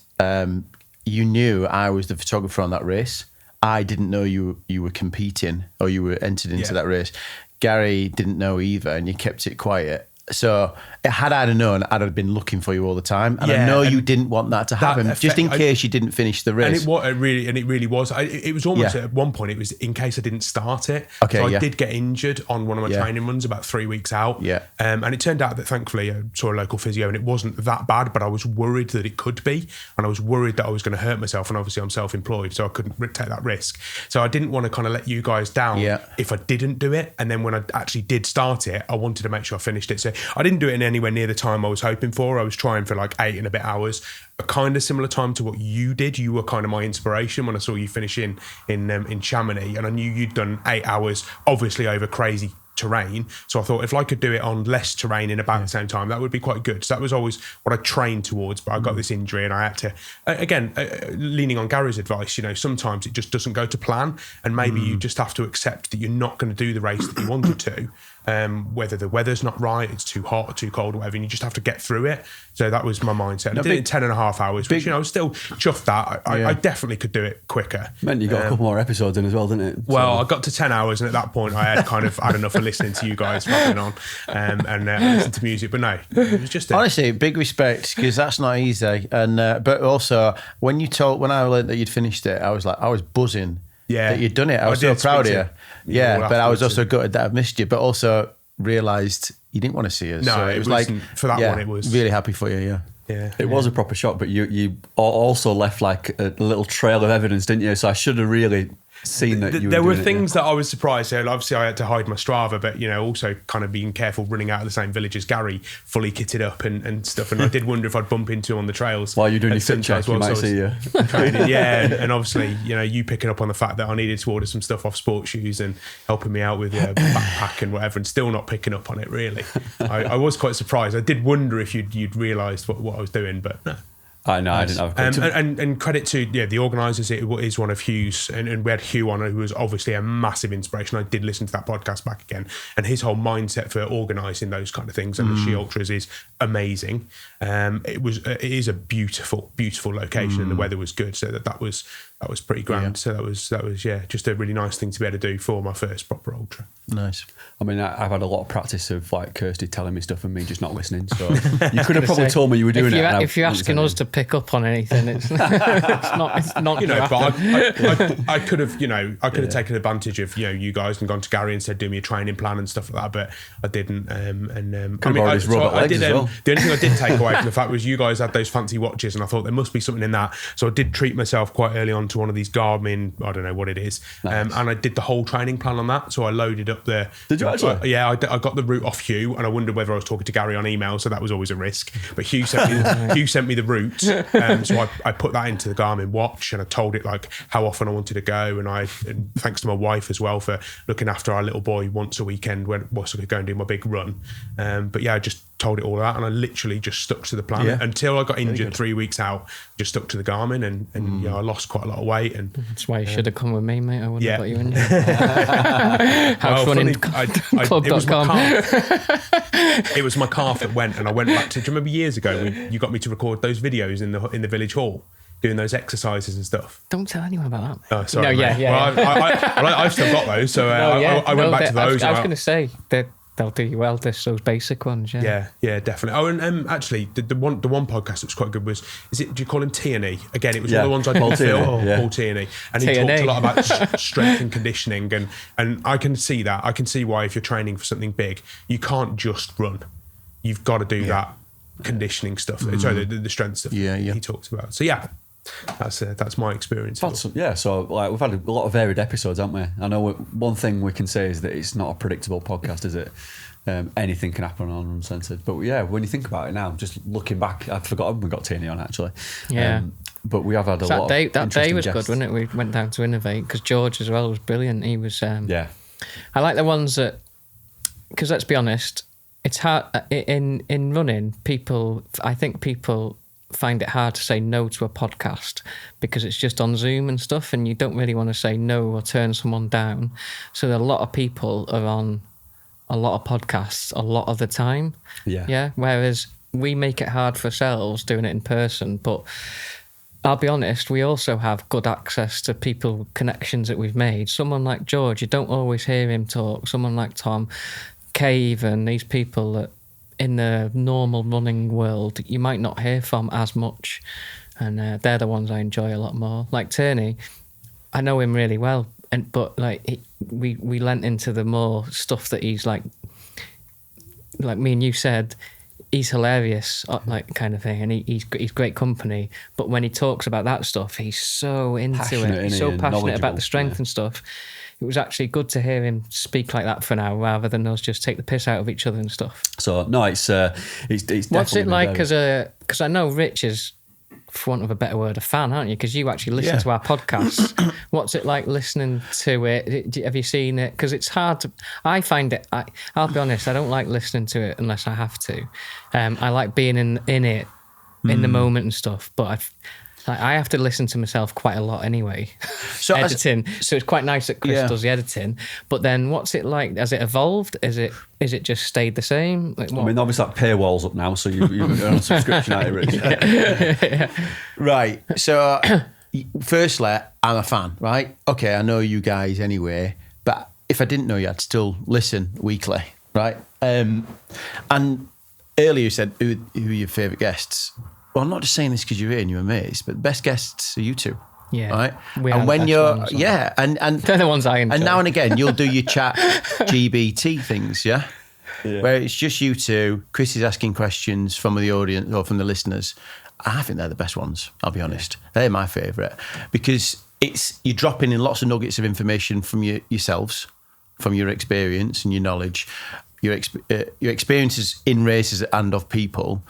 you knew I was the photographer on that race. I didn't know you were competing or you were entered into that race. Gary didn't know either, and you kept it quiet. So had I known, I'd have been looking for you all the time, and I know you didn't want that to happen, just in case you didn't finish the race. And it really was. It was almost at one point. It was in case I didn't start it. Okay, so I did get injured on one of my training runs about 3 weeks out. Yeah, and it turned out that thankfully I saw a local physio, and it wasn't that bad. But I was worried that it could be, and I was worried that I was going to hurt myself. And obviously I'm self-employed, so I couldn't take that risk. So I didn't want to kind of let you guys down if I didn't do it. And then when I actually did start it, I wanted to make sure I finished it. So I didn't do it in anywhere near the time I was hoping for. I was trying for like 8 and a bit hours, a kind of similar time to what you did. You were kind of my inspiration when I saw you finish in Chamonix, and I knew you'd done 8 hours, obviously over crazy terrain. So I thought if I could do it on less terrain in about the same time, that would be quite good. So that was always what I trained towards, but I got this injury and I had to, again, leaning on Gary's advice, sometimes it just doesn't go to plan, and maybe you just have to accept that you're not going to do the race that you wanted to. Whether the weather's not right, it's too hot or too cold or whatever, and you just have to get through it. So that was my mindset. And I did it in 10.5 hours, which, I was still chuffed that. I definitely could do it quicker. Meant you got a couple more episodes in as well, didn't it? Well, I got to 10 hours, and at that point I had kind of had enough of listening to you guys rapping on and listening to music. But no, it was just honestly, big respect, because that's not easy. And but also when I learned that you'd finished it, I was buzzing. That you'd done it. I was so proud of you. Yeah, but I was also gutted that I've missed you, but also realised you didn't want to see us. No, so it was like for that one. It was really happy for you. It was a proper shock, but you also left like a little trail of evidence, didn't you? So I should have really seen that you were there were doing things that I was surprised. So obviously I had to hide my Strava, but also kind of being careful running out of the same village as Gary, fully kitted up and stuff. And I did wonder if I'd bump into on the trails while you're doing your fit check. You might see you training, and obviously you picking up on the fact that I needed to order some stuff off Sports Shoes and helping me out with backpack and whatever, and still not picking up on it really. I was quite surprised. I did wonder if you'd realised what I was doing, but no. I know, I didn't have a and credit to the organisers. It is one of Hugh's, and we had Hugh on, who was obviously a massive inspiration. I did listen to that podcast back again, and his whole mindset for organising those kind of things and the She Ultras is amazing. It is a beautiful location, and the weather was good, so that was pretty grand. So that was just a really nice thing to be able to do for my first proper ultra. Nice. I mean, I've had a lot of practice of like Kirsty telling me stuff and me just not listening. So you could have probably told me you were doing it. If you're asking us to pick up on anything, it's not. You know, but I could have, taken advantage of you guys and gone to Gary and said, do me a training plan and stuff like that, but I didn't. The only thing I did take away from the fact was you guys had those fancy watches, and I thought there must be something in that. So I did treat myself quite early on to one of these Garmin, I don't know what it is, nice. And I did the whole training plan on that. So I loaded up the. Did you actually? I got the route off Hugh, and I wondered whether I was talking to Gary on email, so that was always a risk. But Hugh sent me the route, so I put that into the Garmin watch, and I told it like how often I wanted to go, and thanks to my wife as well for looking after our little boy once a weekend when I could go and do my big run. But yeah, I just told it all that, and I literally just stuck to the plan until I got injured 3 weeks out. Just stuck to the Garmin, and I lost quite a lot of weight. And that's why you should have come with me, mate. I wouldn't have got you injured. Houserunning.club.com. It was my calf that went, and I went back to. Do you remember years ago you got me to record those videos in the village hall? Doing those exercises and stuff. Don't tell anyone about that. Oh, sorry. No, Well, I've still got those, so I went back to those. I was going to say they'll do you well. Those basic ones. Yeah, definitely. Oh, and actually, the one podcast that was quite good was do you call him T&E? Again, it was one of the ones I did film, Paul T&E, and he talked a lot about strength and conditioning, and I can see that. I can see why if you're training for something big, you can't just run. You've got to do that conditioning stuff. Sorry, the strength stuff. He talked about. So yeah. That's my experience. So like we've had a lot of varied episodes, haven't we? I know one thing we can say is that it's not a predictable podcast, is it? Anything can happen on Uncensored. But yeah, when you think about it now, just looking back, I'd forgotten we got Tierney on actually. Yeah. But we have had a lot of that day was good, wasn't it? We went down to Innovate because George as well was brilliant. He was I like the ones that, because let's be honest, it's hard in running. I think people find it hard to say no to a podcast because it's just on Zoom and stuff, and you don't really want to say no or turn someone down. So a lot of people are on a lot of podcasts a lot of the time. Yeah. Whereas we make it hard for ourselves doing it in person. But I'll be honest, we also have good access to people, connections that we've made. Someone like George, you don't always hear him talk. Someone like Tom, Cave, and these people that in the normal running world you might not hear from as much, and they're the ones I enjoy a lot more. Like Turney, I know him really well, but like we lent into the more stuff that he's like me and you said, he's hilarious, like kind of thing, and he's great company. But when he talks about that stuff, he's so into it. He's so passionate about the strength and stuff. It was actually good to hear him speak like that for now, rather than us just take the piss out of each other and stuff. So no, it's definitely. What's it like because I know Rich is, for want of a better word, a fan, aren't you? Because you actually listen to our podcasts. What's it like listening to it? Have you seen it? Because it's hard to. I find it. I'll be honest. I don't like listening to it unless I have to. I like being in it, in the moment and stuff. But I have to listen to myself quite a lot anyway, so editing. So it's quite nice that Chris does the editing. But then, what's it like? Has it evolved? Is it just stayed the same? Like, I mean, obviously that paywall's up now, so you're on a subscription, aren't you, Rich? Right. So, firstly, I'm a fan, right? Okay, I know you guys anyway, but if I didn't know you, I'd still listen weekly, right? And earlier you said, who are your favourite guests? Well, I'm not just saying this because you're here and you're amazed, but the best guests are you two. Yeah. Right? And when you're, ones, and they're the ones I enjoy. And now and again, you'll do your chat GBT things, yeah? Where it's just you two. Chris is asking questions from the audience or from the listeners. I think they're the best ones, I'll be honest. They're my favourite because you're dropping in lots of nuggets of information from yourselves, from your experience and your knowledge, your experiences in races and of people.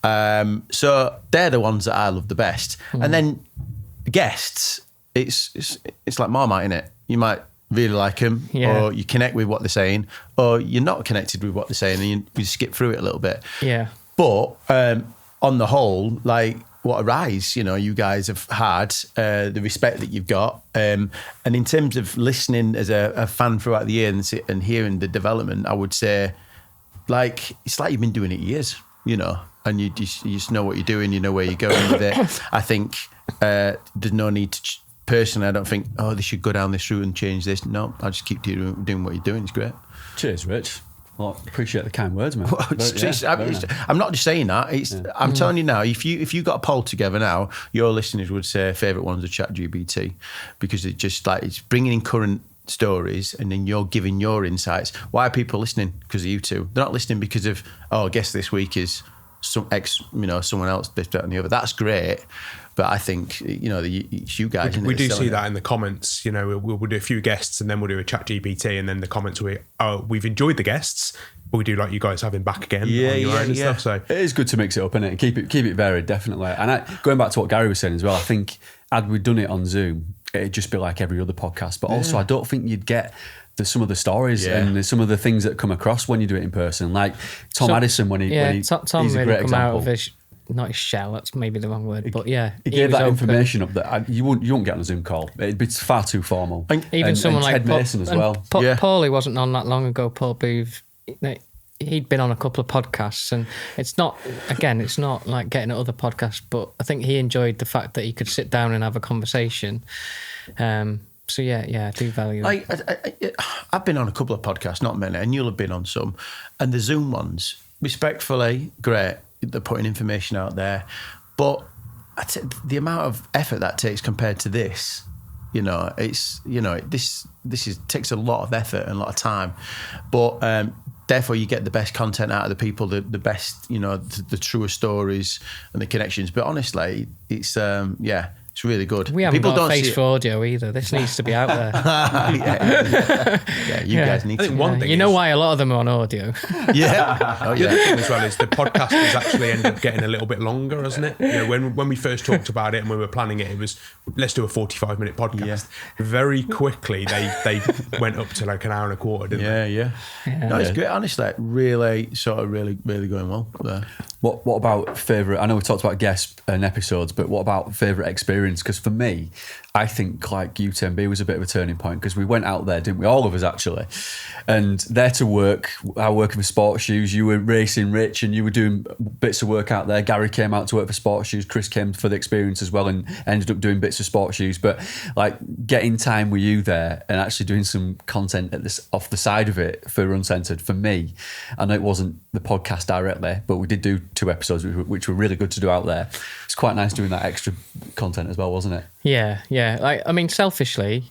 So they're the ones that I love the best. And then guests, it's like Marmite, innit? You might really like them, or you connect with what they're saying, or you're not connected with what they're saying and you skip through it a little bit. Yeah. But on the whole, like what a rise, you guys have had, the respect that you've got. And in terms of listening as a fan throughout the year and hearing the development, I would say, it's like you've been doing it years, and you just know what you're doing, you know where you're going with it. I think there's no need to, personally, I don't think, they should go down this route and change this. No, I'll just keep doing what you're doing. It's great. Cheers, Rich. Well, appreciate the kind words, man. I'm not just saying that. I'm telling you now, if you got a poll together now, your listeners would say favourite ones are ChatGPT, because it's just it's bringing in current stories and then you're giving your insights. Why are people listening? Because of you two. They're not listening because of, I guess this week is someone else, this, that and the other. That's great. But I think, it's you guys. We do see that in the comments. We'll do a few guests and then we'll do a chat GPT, and then the comments will be, we've enjoyed the guests, but we do like you guys having back again on your own and stuff. So it is good to mix it up, innit? Keep it varied, definitely. And going back to what Gary was saying as well, I think had we done it on Zoom, it'd just be like every other podcast. But also, I don't think you'd get some of the stories and some of the things that come across when you do it in person. Like Tom Addison, when he Tom he's a really great come example. out of his, not his shell, that's maybe the wrong word, but yeah. He gave that information up that you wouldn't get on a Zoom call. It'd be far too formal. Even someone like Ted Mason as well. Paulie wasn't on that long ago, Paul Booth. He'd been on a couple of podcasts, and it's not like getting at other podcasts, but I think he enjoyed the fact that he could sit down and have a conversation. So I do value it. I've been on a couple of podcasts, not many, and you'll have been on some. And the Zoom ones, respectfully, great. They're putting information out there. But the amount of effort that takes compared to this, this takes a lot of effort and a lot of time. But therefore, you get the best content out of the people, the best, the truest stories and the connections. But honestly, it's it's really good. We haven't People got a don't face see for audio either. This needs to be out there. You guys need to. One thing you know why a lot of them are on audio. Yeah. Oh, The other thing as well is the podcast has actually ended up getting a little bit longer, hasn't it? When we first talked about it and we were planning it, it was, let's do a 45-minute podcast. Yeah. Very quickly, they went up to like an hour and a quarter, didn't they? Yeah. No, it's great. Honestly, really going well there. What about favourite? I know we talked about guests and episodes, but what about favourite experience? Because for me, I think like UTMB was a bit of a turning point, because we went out there, didn't we? All of us actually, and there to work. I working for Sports Shoes. You were racing, Rich, and you were doing bits of work out there. Gary came out to work for Sports Shoes. Chris came for the experience as well, and ended up doing bits of Sports Shoes. But like getting time with you there and actually doing some content off the side of it for RUNcensored, for me, I know it wasn't the podcast directly, but we did do 2 episodes which were really good to do out there. It's quite nice doing that extra content as well, wasn't it? Yeah. Selfishly,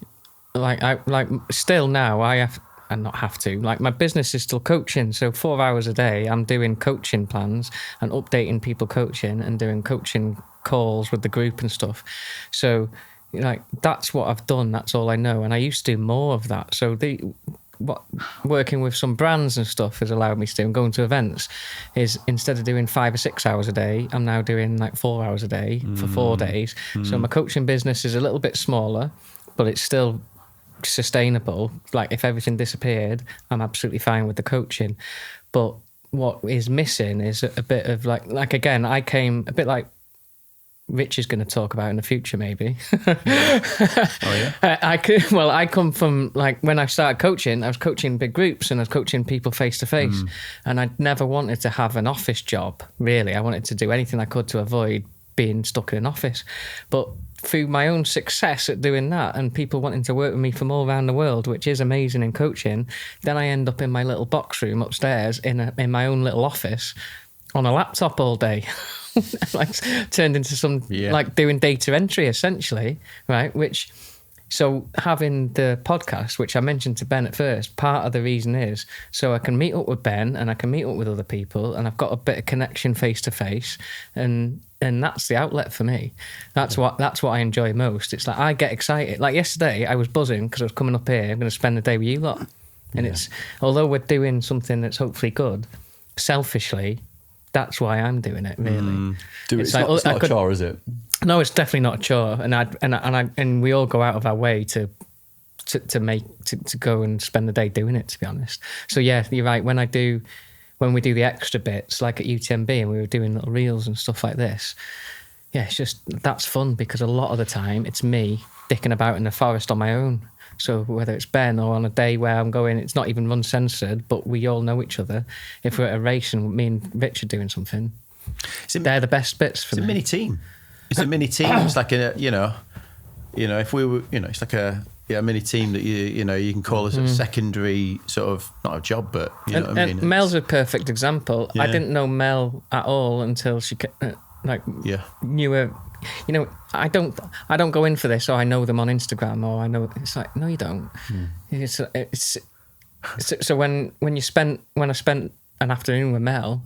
still now I have, and not have to, my business is still coaching. So 4 hours a day, I'm doing coaching plans and updating people coaching and doing coaching calls with the group and stuff. So that's what I've done. That's all I know. And I used to do more of that. So working with some brands and stuff has allowed me to do, and going to events is, instead of doing 5 or 6 hours a day, I'm now doing 4 hours a day for 4 days. So my coaching business is a little bit smaller, but it's still sustainable. If everything disappeared, I'm absolutely fine with the coaching. But what is missing is a bit of again, I came a bit like Rich is going to talk about in the future, maybe. Oh yeah. I come from when I started coaching, I was coaching big groups and I was coaching people face to face, and I never wanted to have an office job. Really, I wanted to do anything I could to avoid being stuck in an office. But through my own success at doing that, and people wanting to work with me from all around the world, which is amazing in coaching, then I end up in my little box room upstairs in my own little office on a laptop all day. Turned into some doing data entry essentially, right? So having the podcast, which I mentioned to Ben at first, part of the reason is so I can meet up with Ben and I can meet up with other people, and I've got a bit of connection face to face, and that's the outlet for me. That's what I enjoy most. It's I get excited. Yesterday, I was buzzing because I was coming up here. I'm going to spend the day with you lot, and it's, although we're doing something that's hopefully good, selfishly, that's why I'm doing it, really. It's not a chore, is it? No, it's definitely not a chore, and we all go out of our way to go and spend the day doing it, to be honest. So yeah, you're right. When we do the extra bits, like at UTMB, and we were doing little reels and stuff like this, yeah, it's just, that's fun because a lot of the time it's me dicking about in the forest on my own. So whether it's Ben or on a day where I'm going, it's not even RUNcensored, but we all know each other. If we're at a race and me and Rich are doing something, they're the best bits for me. It's a mini team. It's a mini team. It's like a, if we were, it's like a mini team that you can call as a secondary sort of, not a job, but you know what I mean. And Mel's a perfect example. Yeah. I didn't know Mel at all until she knew her. I don't go in for this, or I know them on Instagram, or I know. It's like, no, you don't. So when I spent an afternoon with Mel,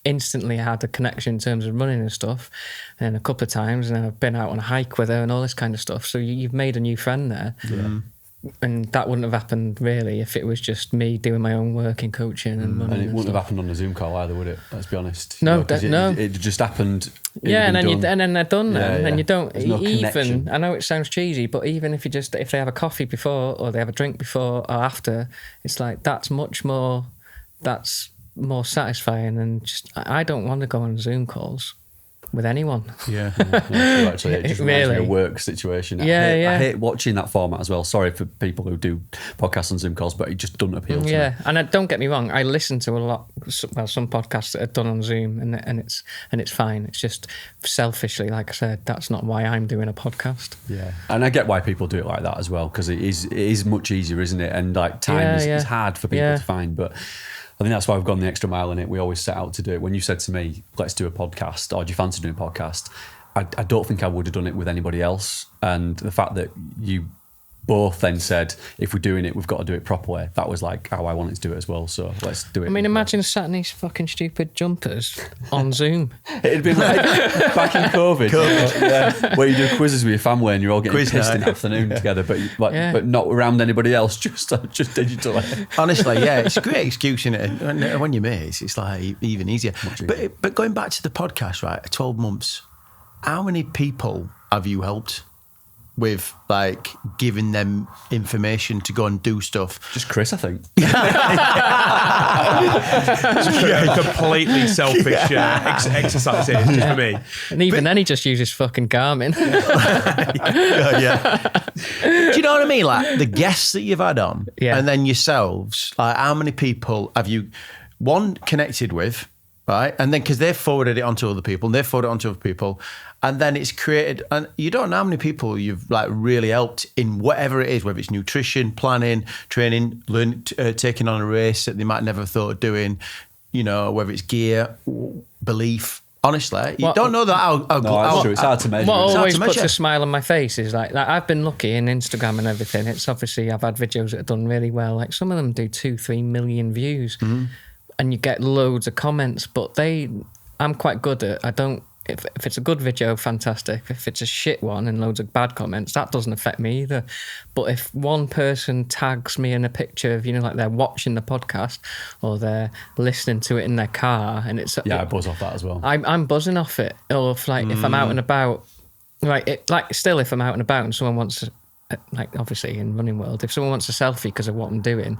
instantly I had a connection in terms of running and stuff, and a couple of times, and then I've been out on a hike with her and all this kind of stuff. So you've made a new friend there. Yeah. And that wouldn't have happened really if it was just me doing my own work in coaching and running. And it wouldn't stuff. have happened on a Zoom call either, would it? Let's be honest. No, no. It just happened. Yeah, and then they're done then, Yeah. and you don't There's no even. connection. I know it sounds cheesy, but even if they have a coffee before or they have a drink before or after, it's like that's more satisfying than just. I don't want to go on Zoom calls with anyone. Yeah. No, actually, it just reminds me Really? of a work situation. Yeah, I hate watching that format as well. Sorry for people who do podcasts and Zoom calls, but it just doesn't appeal to me. Yeah, and don't get me wrong, I listen to some podcasts that are done on Zoom, and it's fine. It's just selfishly, like I said, that's not why I'm doing a podcast. Yeah, and I get why people do it like that as well, because it is much easier, isn't it? And like time is hard for people to find, but I think that's why we've gone the extra mile in it. We always set out to do it. When you said to me, let's do a podcast, or do you fancy doing a podcast? I don't think I would have done it with anybody else. And the fact that you both then said, if we're doing it, we've got to do it properly, that was like how I wanted to do it as well. So let's do it. I mean, imagine sat in these fucking stupid jumpers on Zoom. It'd been like back in COVID. Where you do quizzes with your family and you're all getting pissed in the afternoon together, but not around anybody else, just digitally. Honestly, yeah, it's a great excuse, isn't it? When you're mates, it's like even easier. But going back to the podcast, right? 12 months. How many people have you helped with, like, giving them information to go and do stuff? Just Chris, I think. Completely selfish exercise here, it's just for me. And even then, he just uses fucking Garmin. Yeah. Do you know what I mean? Like the guests that you've had on, and then yourselves. Like, how many people have you connected with? Right, and then because they've forwarded it onto other people, and they've forwarded it onto other people, and then it's created. And you don't know how many people you've like really helped in whatever it is, whether it's nutrition, planning, training, taking on a race that they might never have thought of doing. Whether it's gear, belief. Honestly, you don't know that. That's true. It's hard to measure. What always puts a smile on my face is like I've been lucky in Instagram and everything. It's obviously I've had videos that have done really well. Like some of them do 2-3 million views. Mm-hmm. And you get loads of comments, but I'm quite good at, if it's a good video, fantastic. If it's a shit one and loads of bad comments, that doesn't affect me either. But if one person tags me in a picture of, like they're watching the podcast or they're listening to it in their car, and it's I buzz off that as well. I'm buzzing off it. Or if if I'm out and about, if I'm out and about and someone wants, obviously in running world, if someone wants a selfie because of what I'm doing,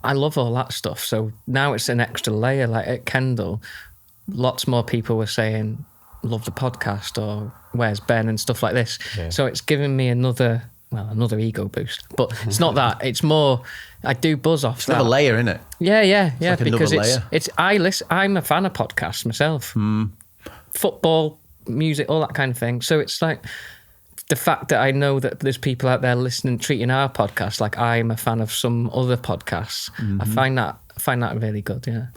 I love all that stuff. So now it's an extra layer. Like at Kendall, lots more people were saying, love the podcast, or where's Ben, and stuff like this. Yeah. So it's given me another ego boost. But it's not that. It's more, I do buzz off it's that. Another layer, isn't it? Yeah. Like because I'm a fan of podcasts myself. Football, music, all that kind of thing. So it's like, the fact that I know that there's people out there listening, treating our podcast like I'm a fan of some other podcasts, I find that really good. Yeah.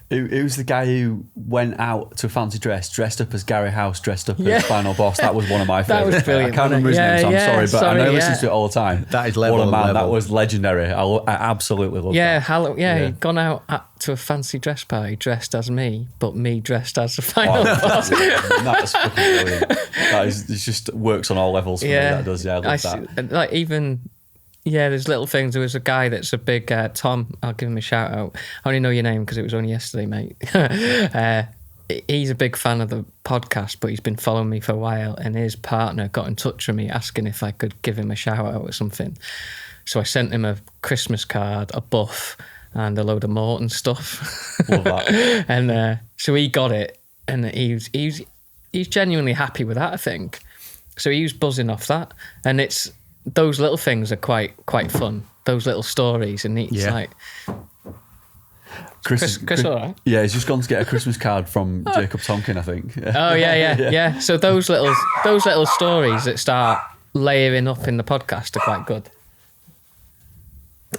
It was the guy who went out to a fancy dressed up as Gary House, dressed up as Final Boss. That was one of my favourites. That was brilliant. I can't remember his name, so I'm sorry, but I know he listens to it all the time. That is level. That was legendary. I absolutely love that. He'd gone out to a fancy dress party dressed as me, but me dressed as the Final Boss. That's fucking brilliant. It just works on all levels for me. That does. Yeah, I love that. Like even. Yeah, there's little things. There was a guy that's a big Tom. I'll give him a shout out. I only know your name because it was only yesterday, mate. He's a big fan of the podcast, but he's been following me for a while. And his partner got in touch with me asking if I could give him a shout out or something. So I sent him a Christmas card, a buff, and a load of Morton stuff. Love that. And so he got it, and he he's genuinely happy with that, I think. So he was buzzing off that, and it's those little things are quite fun. Those little stories, and it's like. Chris, all right? Yeah, he's just gone to get a Christmas card from Jacob Tonkin, I think. Oh yeah. So those little stories that start layering up in the podcast are quite good.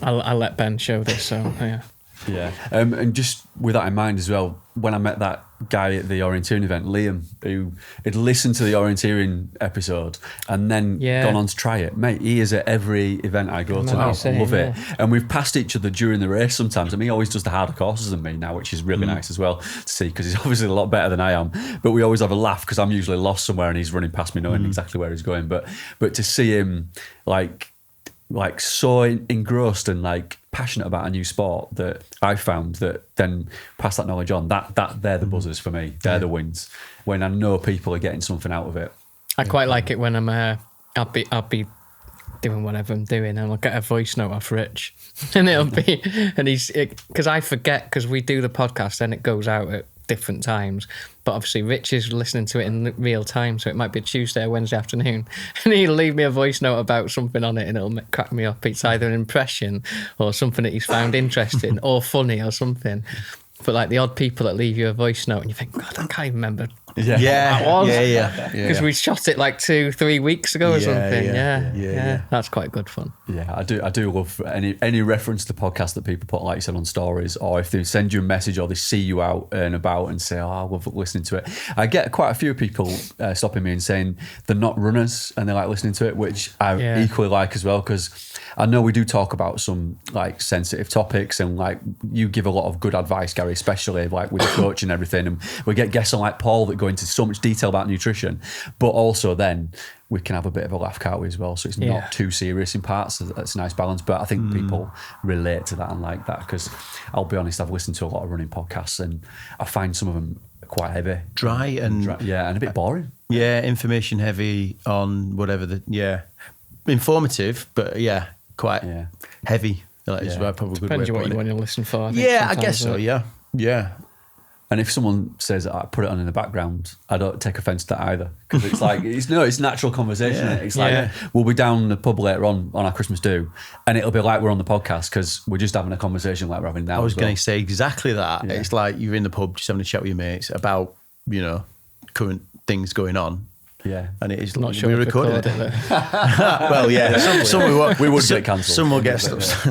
I'll let Ben show this. So yeah. Yeah, and just with that in mind as well, when I met that guy at the orienteering event, Liam, who had listened to the orienteering episode and then gone on to try it, mate, he is at every event I go to now. I love it. And we've passed each other during the race sometimes. I mean, he always does the harder courses than me now, which is really nice as well to see, because he's obviously a lot better than I am. But we always have a laugh because I'm usually lost somewhere and he's running past me knowing exactly where he's going. But to see him like so engrossed and like passionate about a new sport that I found, that then pass that knowledge on, that they're the buzzers for me. They're the wins when I know people are getting something out of it. I quite like it when I'm I'll be doing whatever I'm doing and I'll get a voice note off Rich and it'll be because I forget, because we do the podcast and it goes out at different times, but obviously Rich is listening to it in real time, so it might be a Tuesday or Wednesday afternoon and he'll leave me a voice note about something on it and it'll crack me up. It's either an impression or something that he's found interesting or funny or something. But like the odd people that leave you a voice note and you think, God, I can't even remember what that was. Because we shot it like 2-3 weeks ago or something. Yeah. That's quite good fun. Yeah, I do love any reference to the podcast that people put, like you said, on stories, or if they send you a message or they see you out and about and say, I love listening to it. I get quite a few people stopping me and saying they're not runners and they like listening to it, which I equally like as well, because I know we do talk about some like sensitive topics and like you give a lot of good advice, Gary, especially like with the coach and everything. And we get guests on like Paul that go into so much detail about nutrition, but also then we can have a bit of a laugh, can't we, as well? So it's not too serious in parts. So that's a nice balance. But I think people relate to that and like that, because I'll be honest, I've listened to a lot of running podcasts and I find some of them quite heavy. Dry and a bit boring. Yeah, information heavy on whatever informative, but quite heavy. That is probably a good way. Depends on what you want to listen for. I guess so. Yeah. And if someone says that I put it on in the background, I don't take offence to that either, because it's like it's natural conversation. It's like we'll be down in the pub later on our Christmas do, and it'll be like we're on the podcast because we're just having a conversation like we're having now. I was going to say exactly that. Yeah. It's like you're in the pub just having a chat with your mates about current things going on. Yeah, and it is not sure we recorded it. Well, we would get cancelled. Some will get stuff.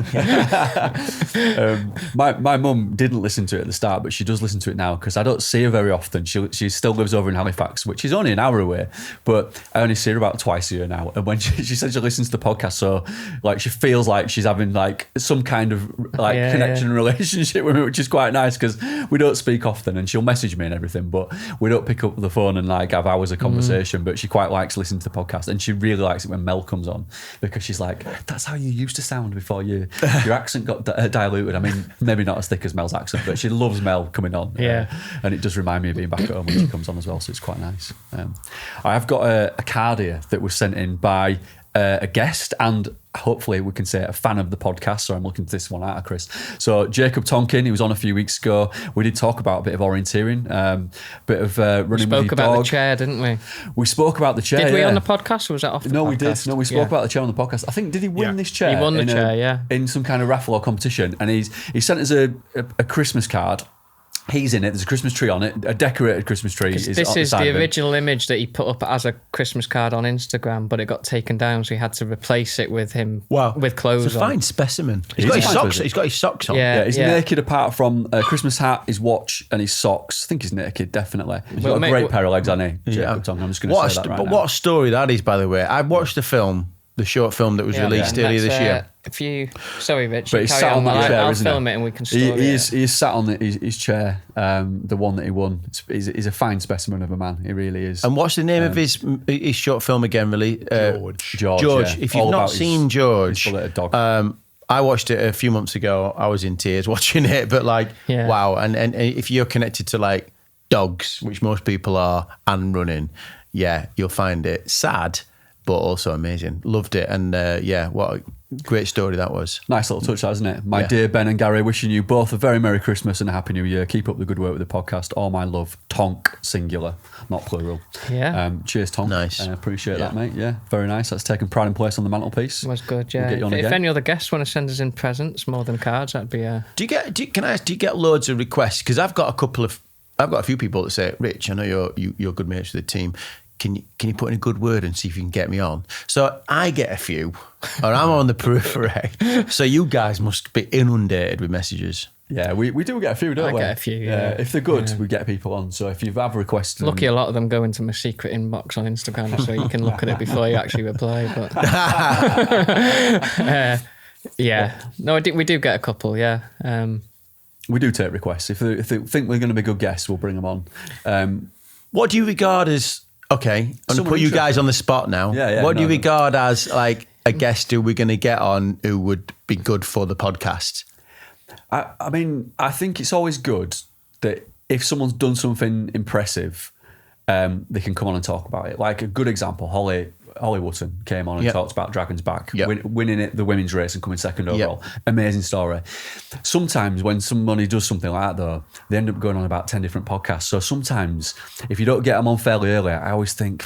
My mum didn't listen to it at the start, but she does listen to it now because I don't see her very often. She still lives over in Halifax, which is only an hour away, but I only see her about twice a year now. And when she said she listens to the podcast, so like she feels like she's having like some kind of like connection relationship with me, which is quite nice because we don't speak often, and she'll message me and everything, but we don't pick up the phone and like have hours of conversation. But she quite likes listening to the podcast, and she really likes it when Mel comes on, because she's like, that's how you used to sound before your accent got diluted. I mean, maybe not as thick as Mel's accent, but she loves Mel coming on. And it does remind me of being back at home when she comes on as well, so it's quite nice. I have got a card here that was sent in by a guest and hopefully we can say a fan of the podcast. So I'm looking to this one out of Chris. So Jacob Tonkin, he was on a few weeks ago. We did talk about a bit of orienteering, bit of running with your dog. We spoke about the chair, didn't we? We spoke about the chair. Did we on the podcast, or was that off the podcast? No, we did. No, we spoke about the chair on the podcast. I think, did he win this chair? He won the chair, in some kind of raffle or competition. And he sent us a Christmas card. He's in it. There's a Christmas tree on it, a decorated Christmas tree. This is the original image that he put up as a Christmas card on Instagram, but it got taken down, so he had to replace it with him with clothes on. It's a fine specimen. He's got his socks on. Yeah, he's naked apart from a Christmas hat, his watch, and his socks. I think he's naked, definitely. He's got a great pair of legs, hasn't he? Jacob Tonkin. I'm just going to say that right now. But what a story that is, by the way. I watched the film, the short film that was released earlier this year. Sorry, Rich. But he's sat on that chair, I'll film it and we can store it. He is sat on his chair, the one that he won. He's a fine specimen of a man. He really is. And what's the name of his short film again, really? George. Yeah. If you've not seen George, his dog. I watched it a few months ago. I was in tears watching it, but wow. And if you're connected to like dogs, which most people are, and running, you'll find it sad, but also amazing. Loved it. And what Great story that was. Nice little touch, isn't it? My dear Ben and Gary, wishing you both a very Merry Christmas and a Happy New Year. Keep up the good work with the podcast. All my love. Tonk, singular, not plural. Yeah. Cheers, Tonk. Nice. I appreciate that, mate. Yeah, very nice. That's taken pride and place on the mantelpiece. Was good, yeah. We'll get you on If again. any other guests want to send us in presents more than cards, that'd be Can I ask, do you get loads of requests? Because I've got a few people that say, Rich, I know you're good mates with the team. Can you put in a good word and see if you can get me on? So I get a few, or I'm on the periphery. So you guys must be inundated with messages. Yeah, we do get a few, don't we? I get a few, yeah. If they're good, we get people on. So if you have requested... Lucky a lot of them go into my secret inbox on Instagram so you can look at it before you actually reply. But yeah. No, we do get a couple, yeah. We do take requests. If they think we're going to be good guests, we'll bring them on. What do you regard as... Okay, I'm going to put you guys on the spot now. What do you regard as like a guest who we're going to get on who would be good for the podcast? I mean, I think it's always good that if someone's done something impressive, they can come on and talk about it. Like a good example, Holly Wotton came on and talked about Dragon's Back, winning it, the women's race and coming second overall. Amazing story. Sometimes when somebody does something like that, though, they end up going on about 10 different podcasts. So sometimes if you don't get them on fairly early, I always think...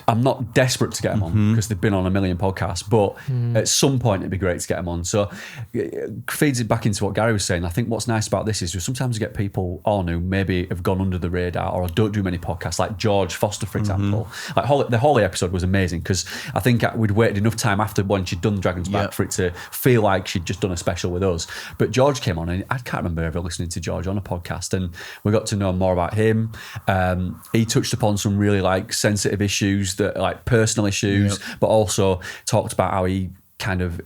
I'm not desperate to get them on because they've been on a million podcasts, but at some point it'd be great to get them on. So it feeds it back into what Gary was saying. I think what's nice about this is sometimes you get people on who maybe have gone under the radar or don't do many podcasts, like George Foster, for example. Like the Holly episode was amazing because I think we'd waited enough time after when she'd done Dragon's Back for it to feel like she'd just done a special with us. But George came on and I can't remember ever listening to George on a podcast, and we got to know more about him. He touched upon some really like sensitive issues, that like personal issues, but also talked about how he kind of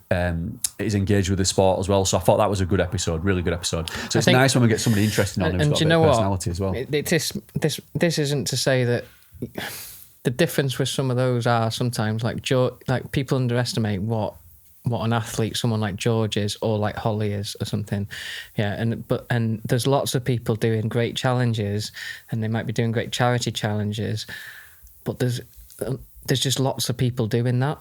is engaged with the sport as well. So I thought that was a good episode, really good episode. So it's nice when we get somebody interesting on who's got a bit of personality as well. This isn't to say that the difference with some of those are sometimes like people underestimate what an athlete someone like George is or like Holly is or something. Yeah, and there's lots of people doing great challenges and they might be doing great charity challenges, but there's just lots of people doing that.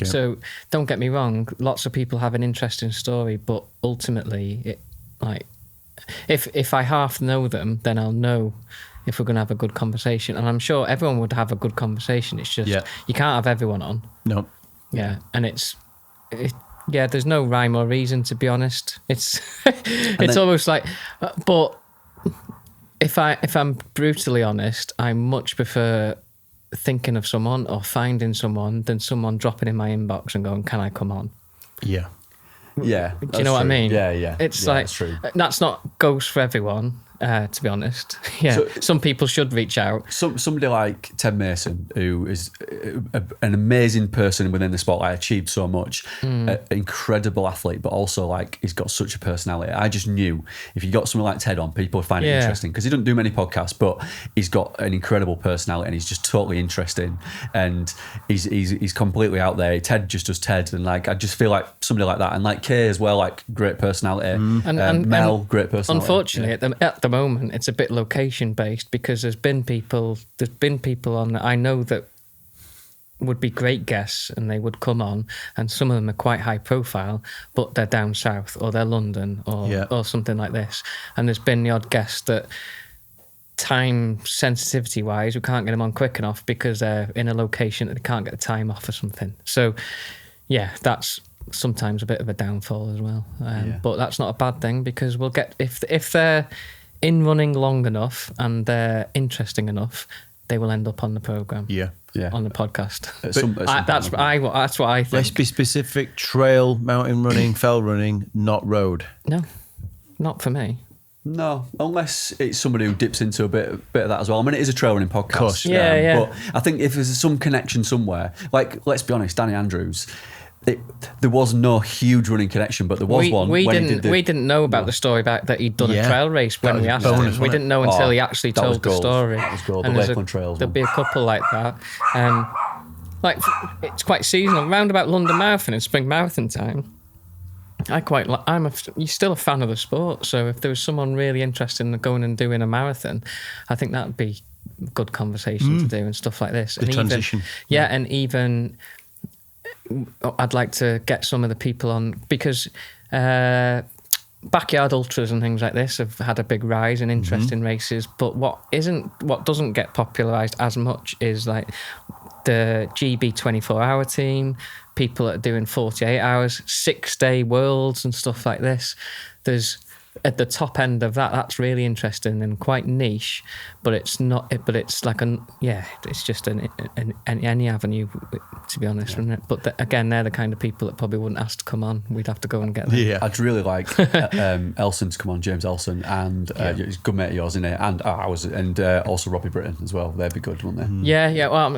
So don't get me wrong, lots of people have an interesting story, but ultimately it like if I half know them, then I'll know if we're going to have a good conversation, and I'm sure everyone would have a good conversation. It's just you can't have everyone on. No. And there's no rhyme or reason, to be honest. It's almost like, but if I'm brutally honest, I much prefer thinking of someone or finding someone than someone dropping in my inbox and going, can I come on? Do you know what I mean? It's like that's true. That's not goes for everyone, to be honest. So, some people should reach out. Somebody like Ted Mason, who is an amazing person within the sport, like achieved so much, incredible athlete, but also like he's got such a personality. I just knew if you got someone like Ted on, people would find it interesting because he doesn't do many podcasts, but he's got an incredible personality and he's just totally interesting and he's completely out there. Ted just does Ted, and like I just feel like somebody like that, and like Kay as well, like great personality. And Mel, great personality. Unfortunately, at the moment, it's a bit location based because there's been people on that I know that would be great guests and they would come on, and some of them are quite high profile, but they're down south or they're London or something like this. And there's been the odd guest that time sensitivity wise, we can't get them on quick enough because they're in a location that they can't get the time off or something. So yeah, that's sometimes a bit of a downfall as well. But that's not a bad thing because we'll get, if they're in running long enough and they're interesting enough, they will end up on the programme. On the podcast. That's what I think. Let's be specific: trail, mountain running, fell running, not road. No, not for me. No, unless it's somebody who dips into a bit of that as well. I mean, it is a trail running podcast. Of course. But I think if there's some connection somewhere, like let's be honest, Danny Andrews. There was no huge running connection, but there was one. We didn't know about the story back that he'd done a trail race when we asked him. We didn't know until he actually told the story. That was gold. The Lakeland Trails. There'll be a couple like that. Like it's quite seasonal. Round about London Marathon and Spring Marathon time. You're still a fan of the sport, so if there was someone really interested in going and doing a marathon, I think that'd be a good conversation to do and stuff like this. The transition. And even I'd like to get some of the people on, because backyard ultras and things like this have had a big rise in interest in races. But what doesn't get popularised as much is like the GB 24-hour team, people that are doing 48 hours, 6-day worlds and stuff like this. There's at the top end of that's really interesting and quite niche, but it's not. But it's like it's just any avenue, to be honest, isn't it? But again, they're the kind of people that probably wouldn't ask to come on. We'd have to go and get them. Yeah, I'd really like Elson to come on, James Elson, and he's a good mate of yours, isn't it? And also Robbie Britton as well. They'd be good, wouldn't they? Yeah. Well,